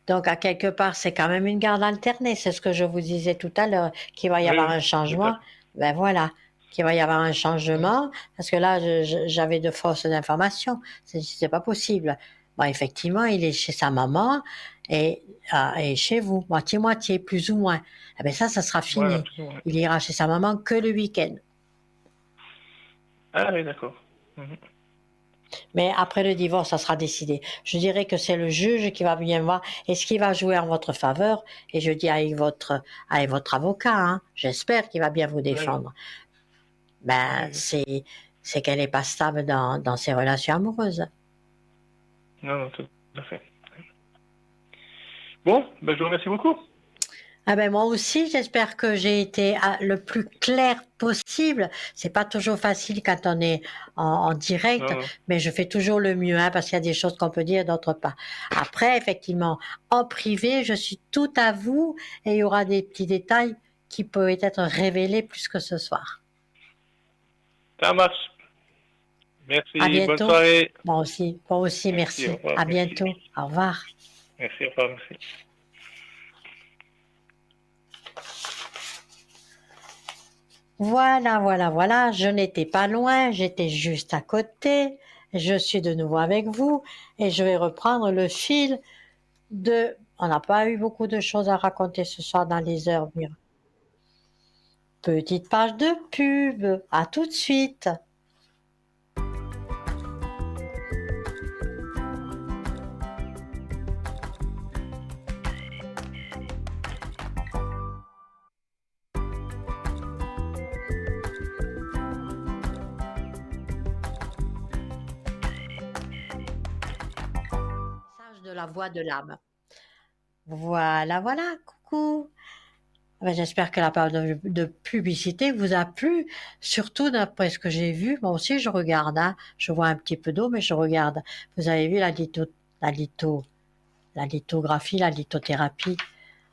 Donc, à quelque part, c'est quand même une garde alternée. C'est ce que je vous disais tout à l'heure, qu'il va y Oui, avoir oui, un c'est ça. changement. Ben voilà, qu'il va y avoir un Oui. changement. Parce que là, j'avais de fausses informations. C'est pas possible. Bon, effectivement, il est chez sa maman et chez vous, moitié-moitié, plus ou moins. Eh bien, ça sera Voilà, fini. plus ou moins. Il ira chez sa maman que le week-end. Ah oui, d'accord. Mhm. Mais après le divorce, ça sera décidé. Je dirais que c'est le juge qui va bien voir et ce qui va jouer en votre faveur. Et je dis avec votre avocat, hein, j'espère qu'il va bien vous Oui, défendre. Ben, oui, c'est c'est qu'elle n'est pas stable dans ses relations amoureuses. Non, tout à fait. Bon, ben, je vous remercie beaucoup. Ah ben moi aussi, j'espère que j'ai été le plus clair possible. C'est pas toujours facile quand on est en direct, Non, non. mais je fais toujours le mieux, hein, parce qu'il y a des choses qu'on peut dire et d'autres pas. Après, effectivement, en privé, je suis tout à vous et il y aura des petits détails qui peuvent être révélés plus que ce soir. Ça marche. À Merci, bonne bientôt. soirée. Moi aussi, Merci, au merci. revoir. À Merci. bientôt. Au revoir. Merci, au revoir, merci. Voilà. Je n'étais pas loin, j'étais juste à côté. Je suis de nouveau avec vous et je vais reprendre le fil de... On n'a pas eu beaucoup de choses à raconter ce soir dans les heures. Petite page de pub. À tout de suite. Message de la voix de l'âme. Voilà, coucou. J'espère que la page de publicité vous a plu, surtout d'après ce que j'ai vu. Moi aussi, je regarde, hein. Je vois un petit peu d'eau, mais je regarde. Vous avez vu la lithographie, la lithothérapie,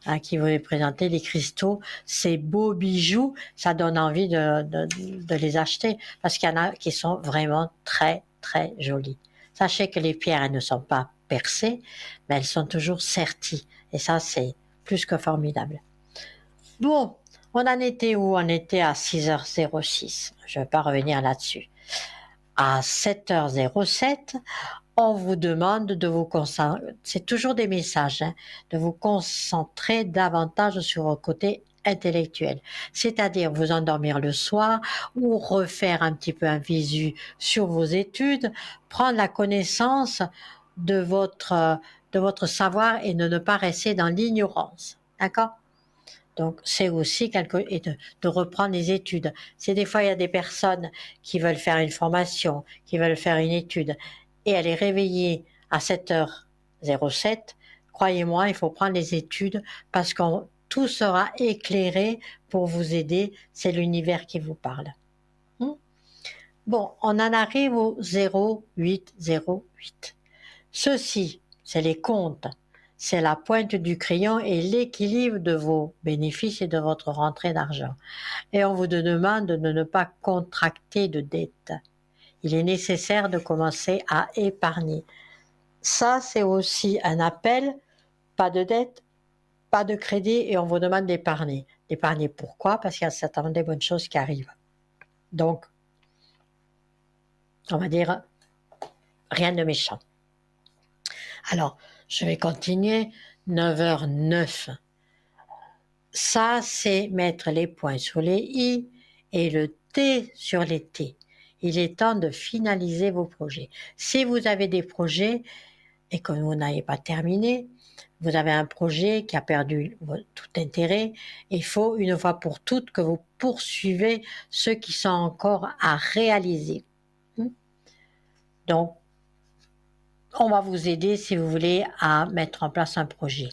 hein, qui vous est présentée, les cristaux, ces beaux bijoux, ça donne envie de les acheter parce qu'il y en a qui sont vraiment très, très jolis. Sachez que les pierres, elles ne sont pas percées, mais elles sont toujours serties. Et ça, c'est plus que formidable. Bon, on en était où? On était à 6h06. Je ne vais pas revenir là-dessus. À 7h07, on vous demande de vous concentrer, c'est toujours des messages, hein, de vous concentrer davantage sur vos côtés intellectuel, c'est-à-dire vous endormir le soir ou refaire un petit peu un visu sur vos études, prendre la connaissance de votre savoir et de ne pas rester dans l'ignorance. D'accord? Donc, c'est aussi et de reprendre les études. C'est des fois, il y a des personnes qui veulent faire une formation, qui veulent faire une étude, et elle est réveillée à 7h07. Croyez-moi, il faut prendre les études parce que tout sera éclairé pour vous aider. C'est l'univers qui vous parle. Bon, on en arrive au 0808. Ceci, c'est les comptes. C'est la pointe du crayon et l'équilibre de vos bénéfices et de votre rentrée d'argent. Et on vous demande de ne pas contracter de dettes. Il est nécessaire de commencer à épargner. Ça, c'est aussi un appel, pas de dette, pas de crédit et on vous demande d'épargner. D'épargner pourquoi? Parce qu'il y a certainement des bonnes choses qui arrivent. Donc, on va dire rien de méchant. Alors, je vais continuer. 9h09. Ça, c'est mettre les points sur les i et le T sur les T. Il est temps de finaliser vos projets. Si vous avez des projets et que vous n'avez pas terminé, vous avez un projet qui a perdu tout intérêt, il faut une fois pour toutes que vous poursuivez ceux qui sont encore à réaliser. Donc, on va vous aider si vous voulez à mettre en place un projet.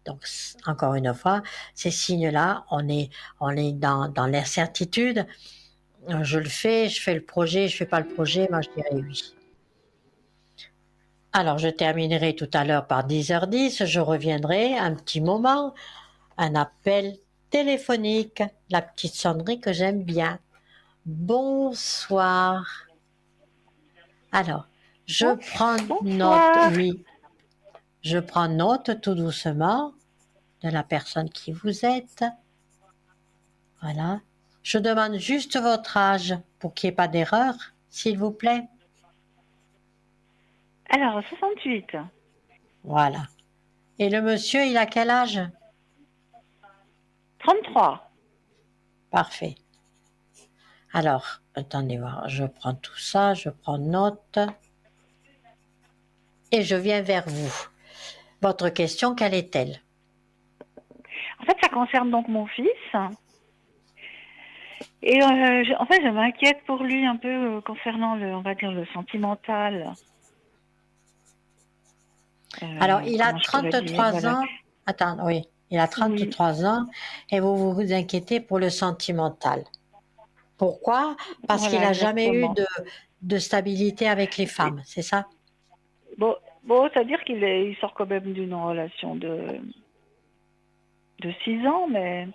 Donc, encore une fois, ces signes-là, on est dans l'incertitude. Je fais le projet, je fais pas le projet, moi je dirais oui. Alors, je terminerai tout à l'heure par 10h10, je reviendrai un petit moment, un appel téléphonique, la petite sonnerie que j'aime bien. Bonsoir. Alors, je prends note, oui, je prends note tout doucement de la personne qui vous êtes. Voilà. Je demande juste votre âge pour qu'il n'y ait pas d'erreur, s'il vous plaît. Alors, 68. Voilà. Et le monsieur, il a quel âge? 33. Parfait. Alors, attendez voir, je prends tout ça, je prends note. Et je viens vers vous. Votre question, quelle est-elle? En fait, ça concerne donc mon fils. Et en fait, je m'inquiète pour lui un peu concernant on va dire, le sentimental. Alors, il a Comment je pourrais dire, 33 voilà. ans. Attends, oui, il a Oui, 33 ans et vous inquiétez pour le sentimental. Pourquoi? Parce qu'il voilà, n'a jamais eu exactement. de stabilité avec les Et femmes, c'est ça? bon, bon, c'est-à-dire il sort quand même d'une relation de 6 ans, mais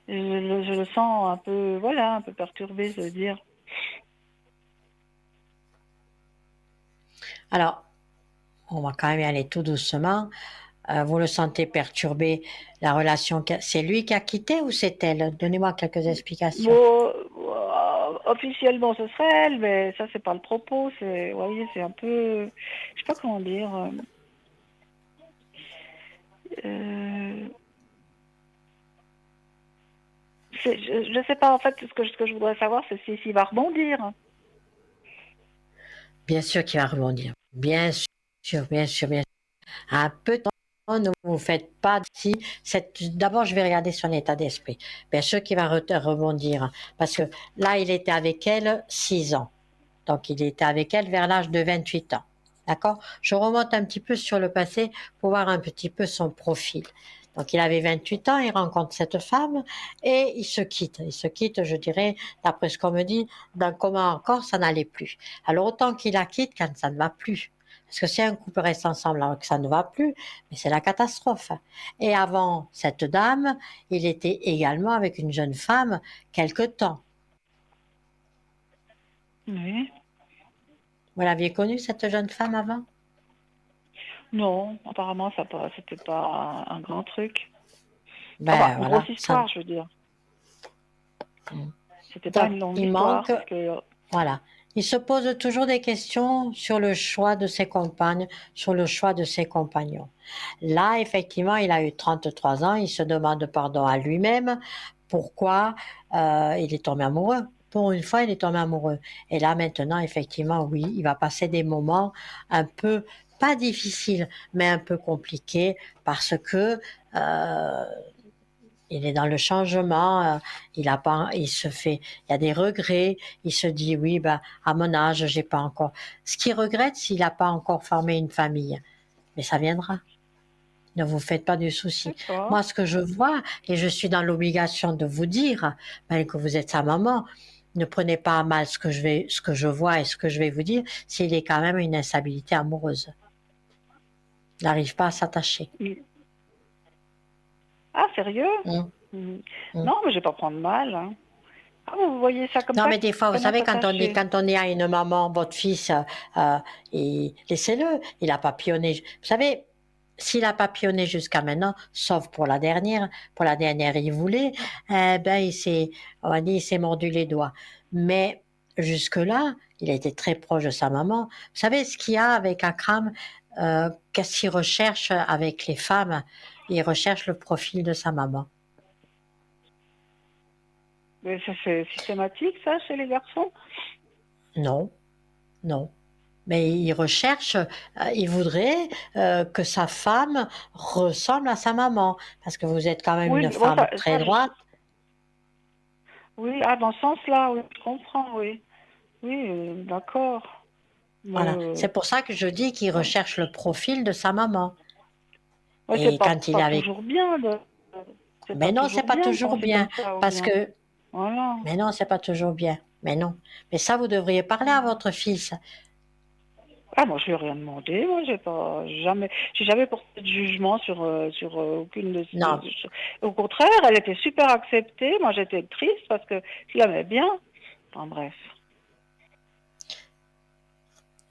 je le sens un peu, voilà, un peu perturbé, je veux dire. Alors, on va quand même y aller tout doucement. Vous le sentez perturbé, la relation, c'est lui qui a quitté ou c'est elle? Donnez-moi quelques explications. Bon, officiellement ce serait elle, mais ça c'est pas le propos. C'est, vous voyez, c'est un peu, je sais pas comment dire. Euh, je sais pas en fait. Ce que je voudrais savoir, c'est s'il va rebondir. Bien sûr qu'il va rebondir. Bien sûr, bien sûr, bien sûr. Un peu de temps, ne vous faites pas si d'abord je vais regarder son état d'esprit. Bien sûr qu'il va rebondir parce que là il était avec elle 6 ans. Donc il était avec elle vers l'âge de 28 ans. D'accord? Je remonte un petit peu sur le passé pour voir un petit peu son profil. Donc il avait 28 ans, il rencontre cette femme et il se quitte. Il se quitte, je dirais, d'après ce qu'on me dit, d'un commun accord, ça n'allait plus. Alors autant qu'il la quitte quand ça ne va plus. Parce que si un couple reste ensemble alors que ça ne va plus, mais c'est la catastrophe. Et avant cette dame, il était également avec une jeune femme quelque temps. Oui. Vous l'aviez connue, cette jeune femme, avant? Non, apparemment c'était pas un grand truc. Enfin, Ben une grosse voilà, ça. histoire, je veux dire. C'était pas Donc, une longue il histoire manque, parce que. voilà. Il se pose toujours des questions sur le choix de ses compagnes, sur le choix de ses compagnons. Là, effectivement, il a eu 33 ans, il se demande pardon à lui-même. Pourquoi il est tombé amoureux? Pour une fois, il est tombé amoureux. Et là, maintenant, effectivement, oui, il va passer des moments un peu, pas difficiles, mais un peu compliqués parce que euh, il est dans le changement, il a pas, il se fait, il y a des regrets, il se dit oui, ben, à mon âge, j'ai pas encore. Ce qu'il regrette, s'il n'a pas encore formé une famille, mais ça viendra. Ne vous faites pas du souci. D'accord. Moi, ce que je vois, et je suis dans l'obligation de vous dire, ben, que vous êtes sa maman, ne prenez pas à mal ce que je vois et ce que je vais vous dire, s'il est quand même une instabilité amoureuse. Il n'arrive pas à s'attacher. Ah, sérieux? Hum, Mm. hum. Non, mais je vais pas prendre mal, hein. Ah, vous voyez ça comme Non, ça, mais des fois, vous comment savez, quand on dit, s'attacher? quand on est à une maman, votre fils, laissez-le, il a papillonné. Vous savez, s'il a papillonné jusqu'à maintenant, sauf pour la dernière, il voulait, ben, on va dire, il s'est mordu les doigts. Mais jusque-là, il a été très proche de sa maman. Vous savez, ce qu'il y a avec Akram, qu'est-ce qu'il recherche avec les femmes? Il recherche le profil de sa maman. Mais ça, c'est systématique, ça, chez les garçons? Non, non. Mais il recherche, il voudrait que sa femme ressemble à sa maman, parce que vous êtes quand même Oui, une bon, femme très droite. oui, ah, dans ce sens-là, oui, je comprends, oui. Oui, d'accord. Mais, Voilà, c'est pour ça que je dis qu'il ouais. recherche le profil de sa maman. Ouais, Et quand il est pas avec, toujours bien c'est mais pas non, c'est toujours pas bien de toujours penser comme bien, ça, ou parce bien. que, Voilà. mais non, c'est pas toujours bien, mais non. Mais ça, vous devriez parler à votre fils. Ah, moi, je lui ai rien demandé. Moi, j'ai jamais porté de jugement sur aucune Non, Au contraire, elle était super acceptée. Moi, j'étais triste parce que je l'aimais bien. Enfin, bref.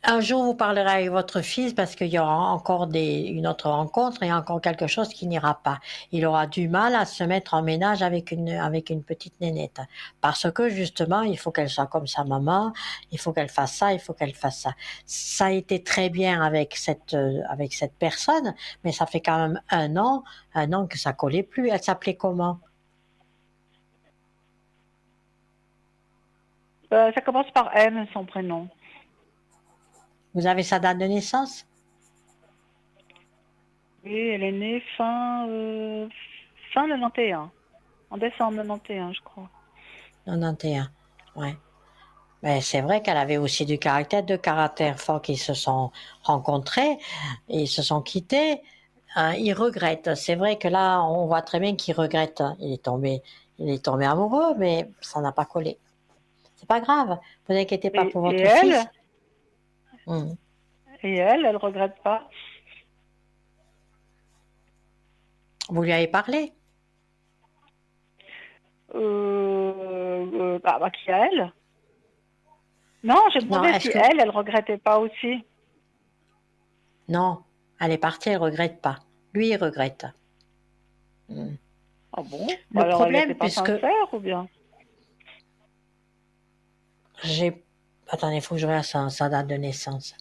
un jour, vous parlerez avec votre fils parce qu'il y aura encore une autre rencontre et encore quelque chose qui n'ira pas. Il aura du mal à se mettre en ménage avec une petite nénette. Parce que justement, il faut qu'elle soit comme sa maman, il faut qu'elle fasse ça, il faut qu'elle fasse ça. Ça a été très bien avec cette personne, mais ça fait quand même un an que ça collait plus. Elle s'appelait comment? Ça commence par M, son prénom. Vous avez sa date de naissance? Oui, elle est née fin 91. En décembre 91, je crois. 91. Ouais. Mais c'est vrai qu'elle avait aussi du caractère, deux caractères forts qui se sont rencontrés et se sont quittés. Il regrette. C'est vrai que là, on voit très bien qu'il regrette. Il est tombé amoureux, mais ça n'a pas collé. C'est pas grave. Vous inquiétez pas pour Et votre fils. elle, Hmm. elle regrette pas. Vous lui avez parlé? Qui a elle? Non, j'ai Non, demandé est-ce si que... elle regrettait pas aussi. Non, elle est partie, elle regrette pas. Lui, il regrette. Hmm. Ah bon? Le Alors elle n'était problème, pas puisque sincère ou bien? j'ai... Attendez, il faut que je regarde sa date de naissance.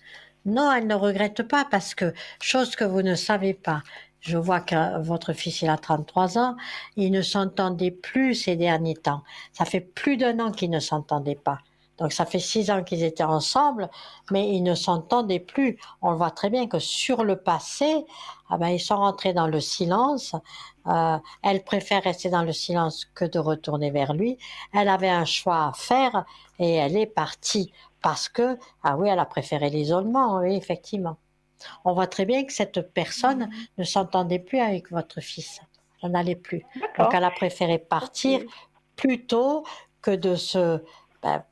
Non, elle ne regrette pas parce que, chose que vous ne savez pas, je vois que votre fils, il a 33 ans, ils ne s'entendaient plus ces derniers temps. Ça fait plus d'1 an qu'ils ne s'entendaient pas. Donc ça fait 6 ans qu'ils étaient ensemble, mais ils ne s'entendaient plus. On le voit très bien que sur le passé, ah ben, ils sont rentrés dans le silence. Elle préfère rester dans le silence que de retourner vers lui. Elle avait un choix à faire et elle est partie parce que, ah oui, elle a préféré l'isolement, oui, effectivement. On voit très bien que cette personne ne s'entendait plus avec votre fils. Ça n'allait plus. Donc, D'accord. elle a préféré Ok. partir plutôt que de se... ben,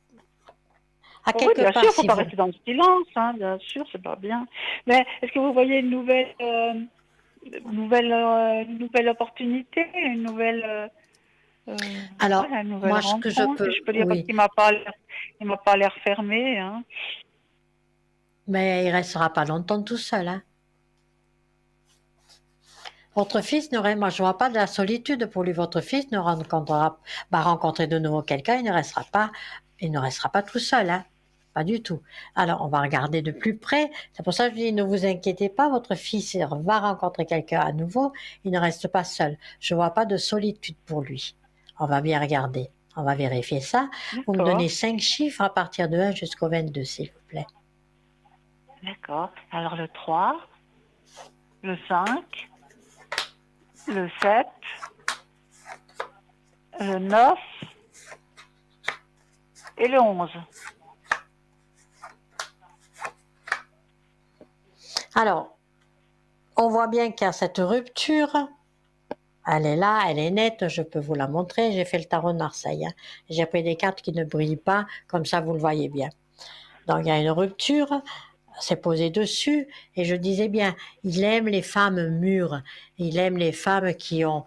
à Oh oui, quelque bien sûr, part, il ne faut si pas vous... rester dans le silence, hein, bien sûr, c'est pas bien. Mais est-ce que vous voyez une nouvelle opportunité, une nouvelle, Alors, voilà, une nouvelle moi, ce que je rencontre, si peux... je peux dire, parce Oui, qu'il m'a pas l'air fermé, hein. mais il restera pas longtemps tout seul, hein. Votre fils n'aurait, moi je vois pas de la solitude pour lui. Votre fils ne rencontrera, va rencontrer de nouveau quelqu'un, il ne restera pas tout seul, hein. Pas du tout. Alors on va regarder de plus près. C'est pour ça que je dis ne vous inquiétez pas, votre fils va rencontrer quelqu'un à nouveau, il ne reste pas seul. Je vois pas de solitude pour lui. On va bien regarder. On va vérifier ça. Vous me D'accord, donnez 5 chiffres à partir de 1 jusqu'au 22, s'il vous plaît. d'accord. Alors le 3, le 5, le 7, le 9 et le 11. Alors, on voit bien qu'il y a cette rupture. Elle est là, elle est nette, je peux vous la montrer. J'ai fait le tarot de Marseille, hein. J'ai pris des cartes qui ne brillent pas, comme ça vous le voyez bien. Donc il y a une rupture, c'est posé dessus, et je disais bien, il aime les femmes mûres, il aime les femmes qui ont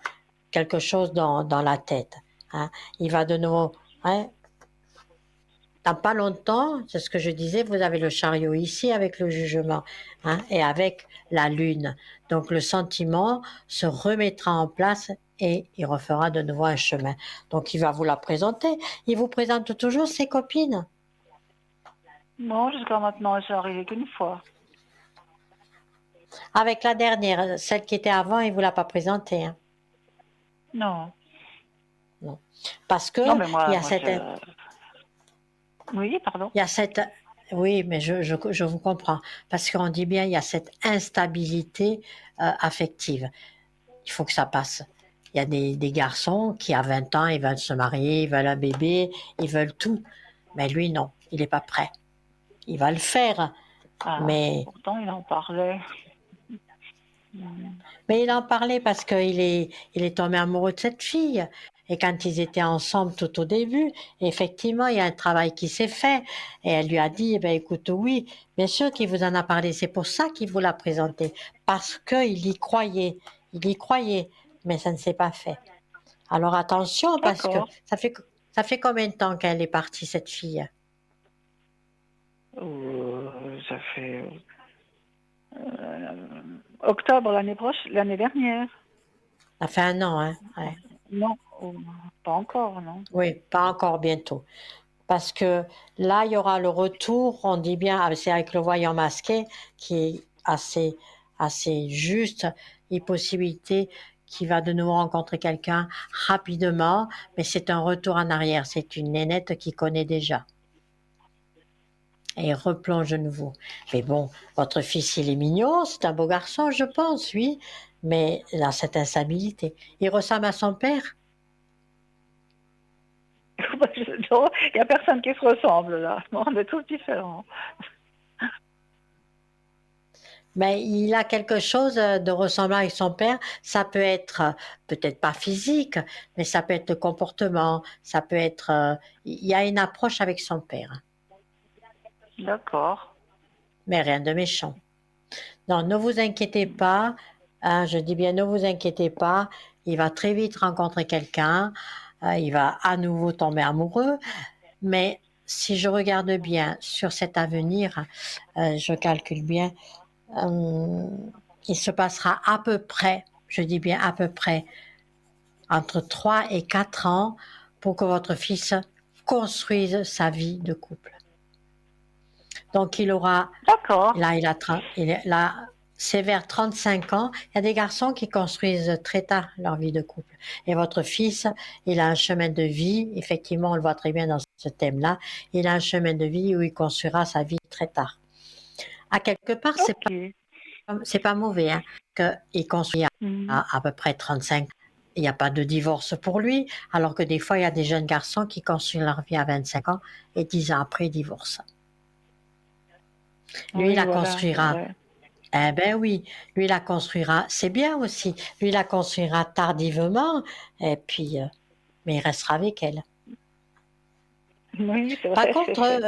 quelque chose dans la tête, hein. Il va de nouveau, hein, dans pas longtemps, c'est ce que je disais, vous avez le chariot ici avec le jugement, hein, et avec la lune. Donc le sentiment se remettra en place et il refera de nouveau un chemin. Donc il va vous la présenter. Il vous présente toujours ses copines. Non, jusqu'à maintenant, c'est arrivé qu'une fois. Avec la dernière, celle qui était avant, il vous l'a pas présentée, hein. Non. Non. Parce Non, que mais il y moi, a cette, Oui, pardon. il y a cette, oui, mais je vous comprends. Parce qu'on dit bien, il y a cette instabilité affective. Il faut que ça passe. Il y a des garçons qui, à 20 ans, ils veulent se marier, ils veulent un bébé, ils veulent tout. Mais lui, non, il n'est pas prêt. Il va le faire, Ah, mais, pourtant, il en parlait. mais il en parlait parce il est tombé amoureux de cette fille. Et quand ils étaient ensemble tout au début, effectivement, il y a un travail qui s'est fait. Et elle lui a dit, eh ben, écoute, oui, bien sûr qu'il vous en a parlé. C'est pour ça qu'il vous l'a présenté. Parce qu'il y croyait. Il y croyait. Mais ça ne s'est pas fait. Alors attention, parce que D'accord. ça fait combien de temps qu'elle est partie, cette fille? Ça fait octobre l'année dernière. Ça fait 1 an, hein? Ouais. Non, pas encore, non. Oui, pas encore bientôt. Parce que là, il y aura le retour, on dit bien, c'est avec le voyant masqué, qui est assez juste, et possibilité qu'il va de nouveau rencontrer quelqu'un rapidement, mais c'est un retour en arrière, c'est une nénette qui connaît déjà. Et il replonge de nouveau. Mais bon, votre fils, il est mignon, c'est un beau garçon, je pense, oui, mais il a cette instabilité. Il ressemble à son père? Non, il n'y a personne qui se ressemble là. Non, on est tous différents. Mais il a quelque chose de ressemblant avec son père. Ça peut être, peut-être pas physique, mais ça peut être le comportement. Ça peut être, il y a une approche avec son père, D'accord. mais rien de méchant. Non, ne vous inquiétez pas. Hein, je dis bien, ne vous inquiétez pas. Il va très vite rencontrer quelqu'un. Il va à nouveau tomber amoureux. Mais si je regarde bien sur cet avenir, je calcule bien, euh, il se passera à peu près, je dis bien à peu près, entre 3 et 4 ans pour que votre fils construise sa vie de couple. Donc il aura, D'accord. là, là, c'est vers 35 ans. Il y a des garçons qui construisent très tard leur vie de couple. Et votre fils, il a un chemin de vie, effectivement, on le voit très bien dans ce thème-là, il a un chemin de vie où il construira sa vie très tard. À quelque part, Ok. c'est pas mauvais, hein, qu'il construit Mhm. à peu près 35 ans. Il n'y a pas de divorce pour lui, alors que des fois, il y a des jeunes garçons qui construisent leur vie à 25 ans et 10 ans après, ils divorcent. Lui, il Oui, la voilà, c'est construira. vrai. Eh ben oui, lui, il la construira. C'est bien aussi. Lui, il la construira tardivement, et puis, mais il restera avec elle. Oui, c'est Par vrai, contre,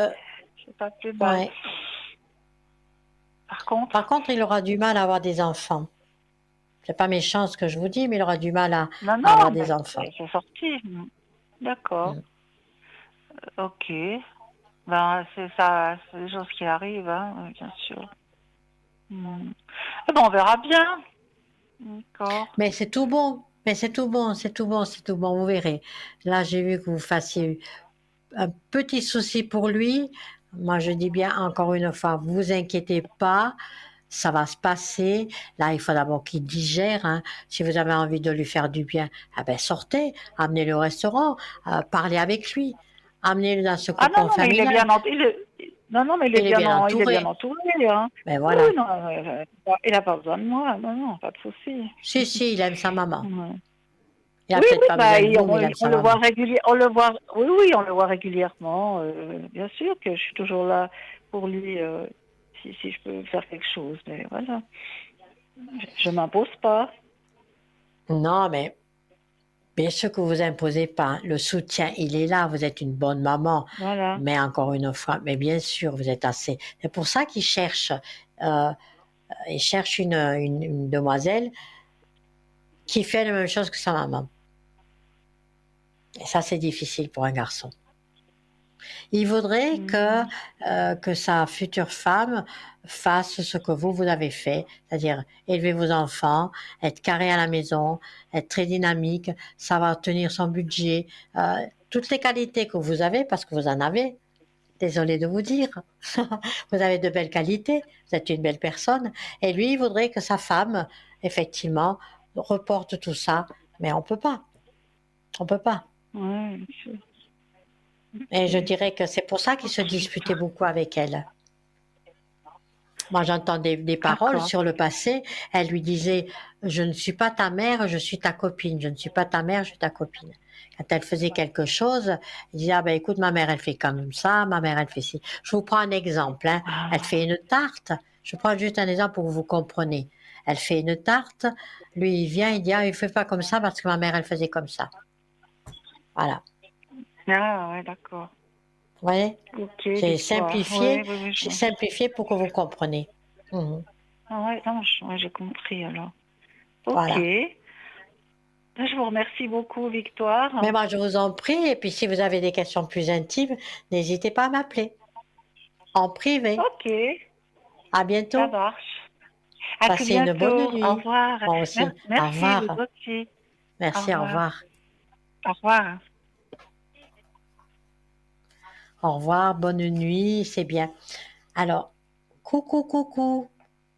c'est pas plus mal. ouais. Par contre, Par contre, il aura du mal à avoir des enfants. C'est pas méchant ce que je vous dis, mais il aura du mal non, à avoir non, des mais enfants. c'est sorti. D'accord. Mm. Ok. Ben, c'est ça, c'est des choses qui arrivent, hein, bien sûr. Ah ben, on verra bien. D'accord. Mais c'est tout bon. Mais c'est tout bon, c'est tout bon, c'est tout bon. Vous verrez. Là, j'ai vu que vous fassiez un petit souci pour lui. Moi, je dis bien encore une fois, vous inquiétez pas. Ça va se passer. Là, il faut d'abord qu'il digère. Hein. Si vous avez envie de lui faire du bien, ah ben sortez, amenez-le au restaurant, parlez avec lui, amenez-le dans ce Ah non, cocon non, mais il est familial. bien non, non, mais Il est bien il est bien entouré. entouré, hein. Ben Oui, voilà. oui, non, il n'a pas besoin de moi. Non, non, pas de souci. Si, si, il aime sa maman. Ouais. Il a Oui, peut-être oui, pas bah, besoin de vous, mais il aime on sa le voit maman. on le voit, oui, oui, on le voit régulièrement. Bien sûr que je suis toujours là pour lui, si je peux faire quelque chose. Mais voilà, je m'impose pas. Non, mais bien sûr que vous imposez pas. Le soutien, il est là. Vous êtes une bonne maman. Voilà. Mais encore une fois, mais bien sûr, vous êtes assez. C'est pour ça euh, il cherche une demoiselle qui fait la même chose que sa maman. Et ça, c'est difficile pour un garçon. Il voudrait Mhm. que sa future femme fasse ce que vous avez fait, c'est-à-dire élever vos enfants, être carré à la maison, être très dynamique, savoir tenir son budget, toutes les qualités que vous avez, parce que vous en avez. Désolée de vous dire, vous avez de belles qualités, vous êtes une belle personne, et lui, il voudrait que sa femme, effectivement, reporte tout ça, mais on peut pas. Ouais, bien sûr. Et je Ok. dirais que c'est pour ça qu'il se Ok. disputait beaucoup avec elle. Moi, j'entends des paroles D'accord. sur le passé. Elle lui disait, je ne suis pas ta mère, je suis ta copine. Je ne suis pas ta mère, je suis ta copine. Quand elle faisait quelque chose, elle disait, ah ben écoute, ma mère, elle fait comme ça, ma mère, elle fait ci. Je vous prends un exemple. Hein. Elle Ah, fait une tarte. Je prends juste un exemple pour que vous compreniez. Elle fait une tarte. Lui, il vient, il dit, ah, il fait pas comme ça parce que ma mère, elle faisait comme ça. Voilà. ah, ouais, d'accord. Vous voyez? Ok, l'histoire. Oui, oui, oui, je J'ai vois. simplifié pour que vous compreniez. Mhm. Ah ouais, non, ouais, j'ai compris alors. Ok. Voilà. Je vous remercie beaucoup, Victoire. Mais moi, je vous en prie, et puis si vous avez des questions plus intimes, n'hésitez pas à m'appeler en privé. Ok, À ça bientôt. marche. À tout Passez une bonne bientôt. Au nuit. revoir. Moi aussi. Au Merci, vous revoir. aussi. Au Merci, au revoir. revoir. Au revoir. Au revoir, bonne nuit, c'est bien. Alors, coucou, coucou.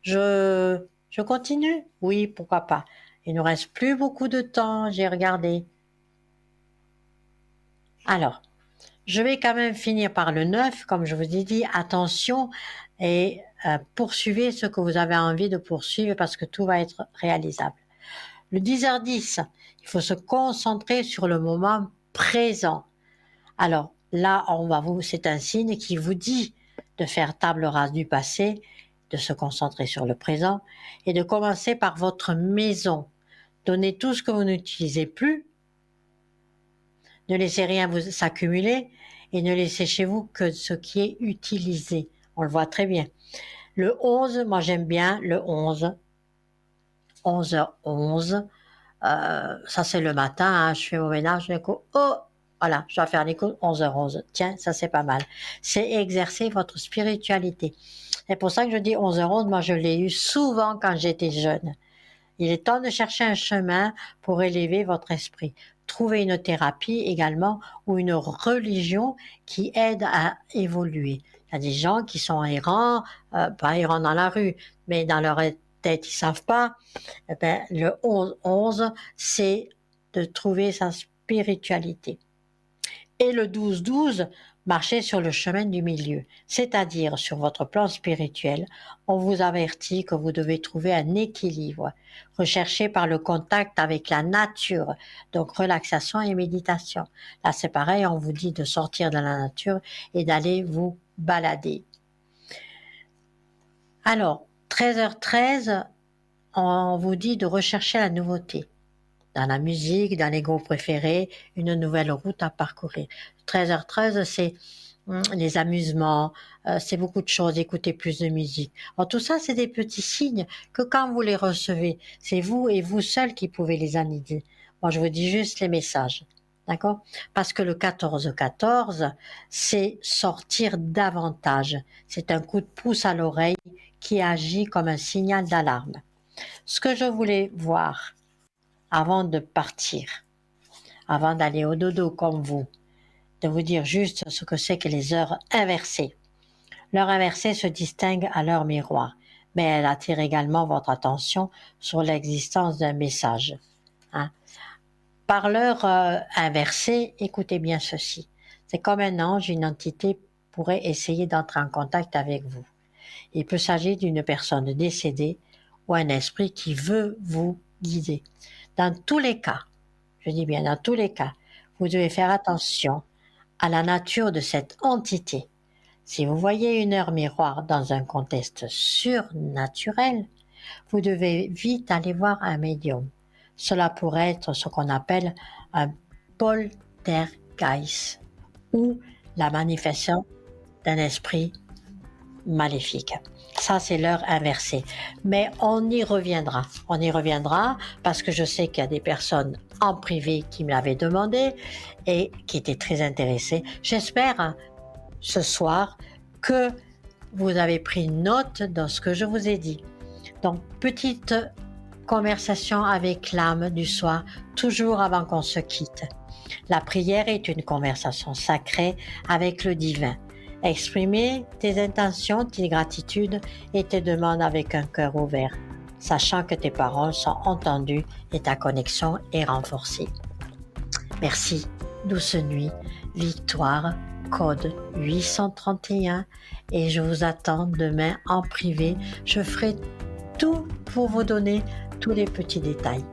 Je continue? Oui, pourquoi pas. Il ne nous reste plus beaucoup de temps, j'ai regardé. Alors, je vais quand même finir par le 9, comme je vous ai dit. Attention et poursuivez ce que vous avez envie de poursuivre parce que tout va être réalisable. Le 10h10, il faut se concentrer sur le moment présent. Alors là, c'est un signe qui vous dit de faire table rase du passé, de se concentrer sur le présent et de commencer par votre maison. Donnez tout ce que vous n'utilisez plus. Ne laissez rien vous s'accumuler et ne laissez chez vous que ce qui est utilisé. On le voit très bien. Le 11, moi j'aime bien le 11. 11h11. Ça c'est le matin, hein, je fais mon ménage, d'un coup, oh, voilà, je dois faire l'écho 11h11. Tiens, ça c'est pas mal. C'est exercer votre spiritualité. C'est pour ça que je dis 11h11, moi je l'ai eu souvent quand j'étais jeune. Il est temps de chercher un chemin pour élever votre esprit. Trouver une thérapie également ou une religion qui aide à évoluer. Il y a des gens qui sont errants, pas errants dans la rue, mais dans leur tête, ils savent pas. Eh ben, le 11-11, c'est de trouver sa spiritualité. Et le 12-12, marcher sur le chemin du milieu, c'est-à-dire sur votre plan spirituel, on vous avertit que vous devez trouver un équilibre, recherché par le contact avec la nature, donc relaxation et méditation. Là, c'est pareil, on vous dit de sortir de la nature et d'aller vous balader. Alors, 13h13, on vous dit de rechercher la nouveauté. Dans la musique, dans les groupes préférés, une nouvelle route à parcourir. 13h13, c'est les amusements, c'est beaucoup de choses, écouter plus de musique. Alors, tout ça, c'est des petits signes que quand vous les recevez, c'est vous et vous seul qui pouvez les analyser. Moi, je vous dis juste les messages. D'accord? Parce que le 14-14, c'est sortir davantage. C'est un coup de pouce à l'oreille qui agit comme un signal d'alarme. Ce que je voulais voir avant de partir, avant d'aller au dodo comme vous, de vous dire juste ce que c'est que les heures inversées. L'heure inversée se distingue à l'heure miroir, mais elle attire également votre attention sur l'existence d'un message. Hein? Par l'heure inversée, écoutez bien ceci. C'est comme un ange, une entité pourrait essayer d'entrer en contact avec vous. Il peut s'agir d'une personne décédée ou un esprit qui veut vous guider. Dans tous les cas, je dis bien dans tous les cas, vous devez faire attention à la nature de cette entité. Si vous voyez une heure miroir dans un contexte surnaturel, vous devez vite aller voir un médium. Cela pourrait être ce qu'on appelle un poltergeist ou la manifestation d'un esprit maléfique. Ça, c'est l'heure inversée. Mais on y reviendra. On y reviendra parce que je sais qu'il y a des personnes en privé qui me l'avaient demandé et qui étaient très intéressées. J'espère ce soir que vous avez pris note de ce que je vous ai dit. Donc, petite conversation avec l'âme du soir, toujours avant qu'on se quitte. La prière est une conversation sacrée avec le divin. Exprimer tes intentions, tes gratitudes et tes demandes avec un cœur ouvert, sachant que tes paroles sont entendues et ta connexion est renforcée. Merci, douce nuit, Victoire, code 831 et je vous attends demain en privé. Je ferai tout pour vous donner tous les petits détails.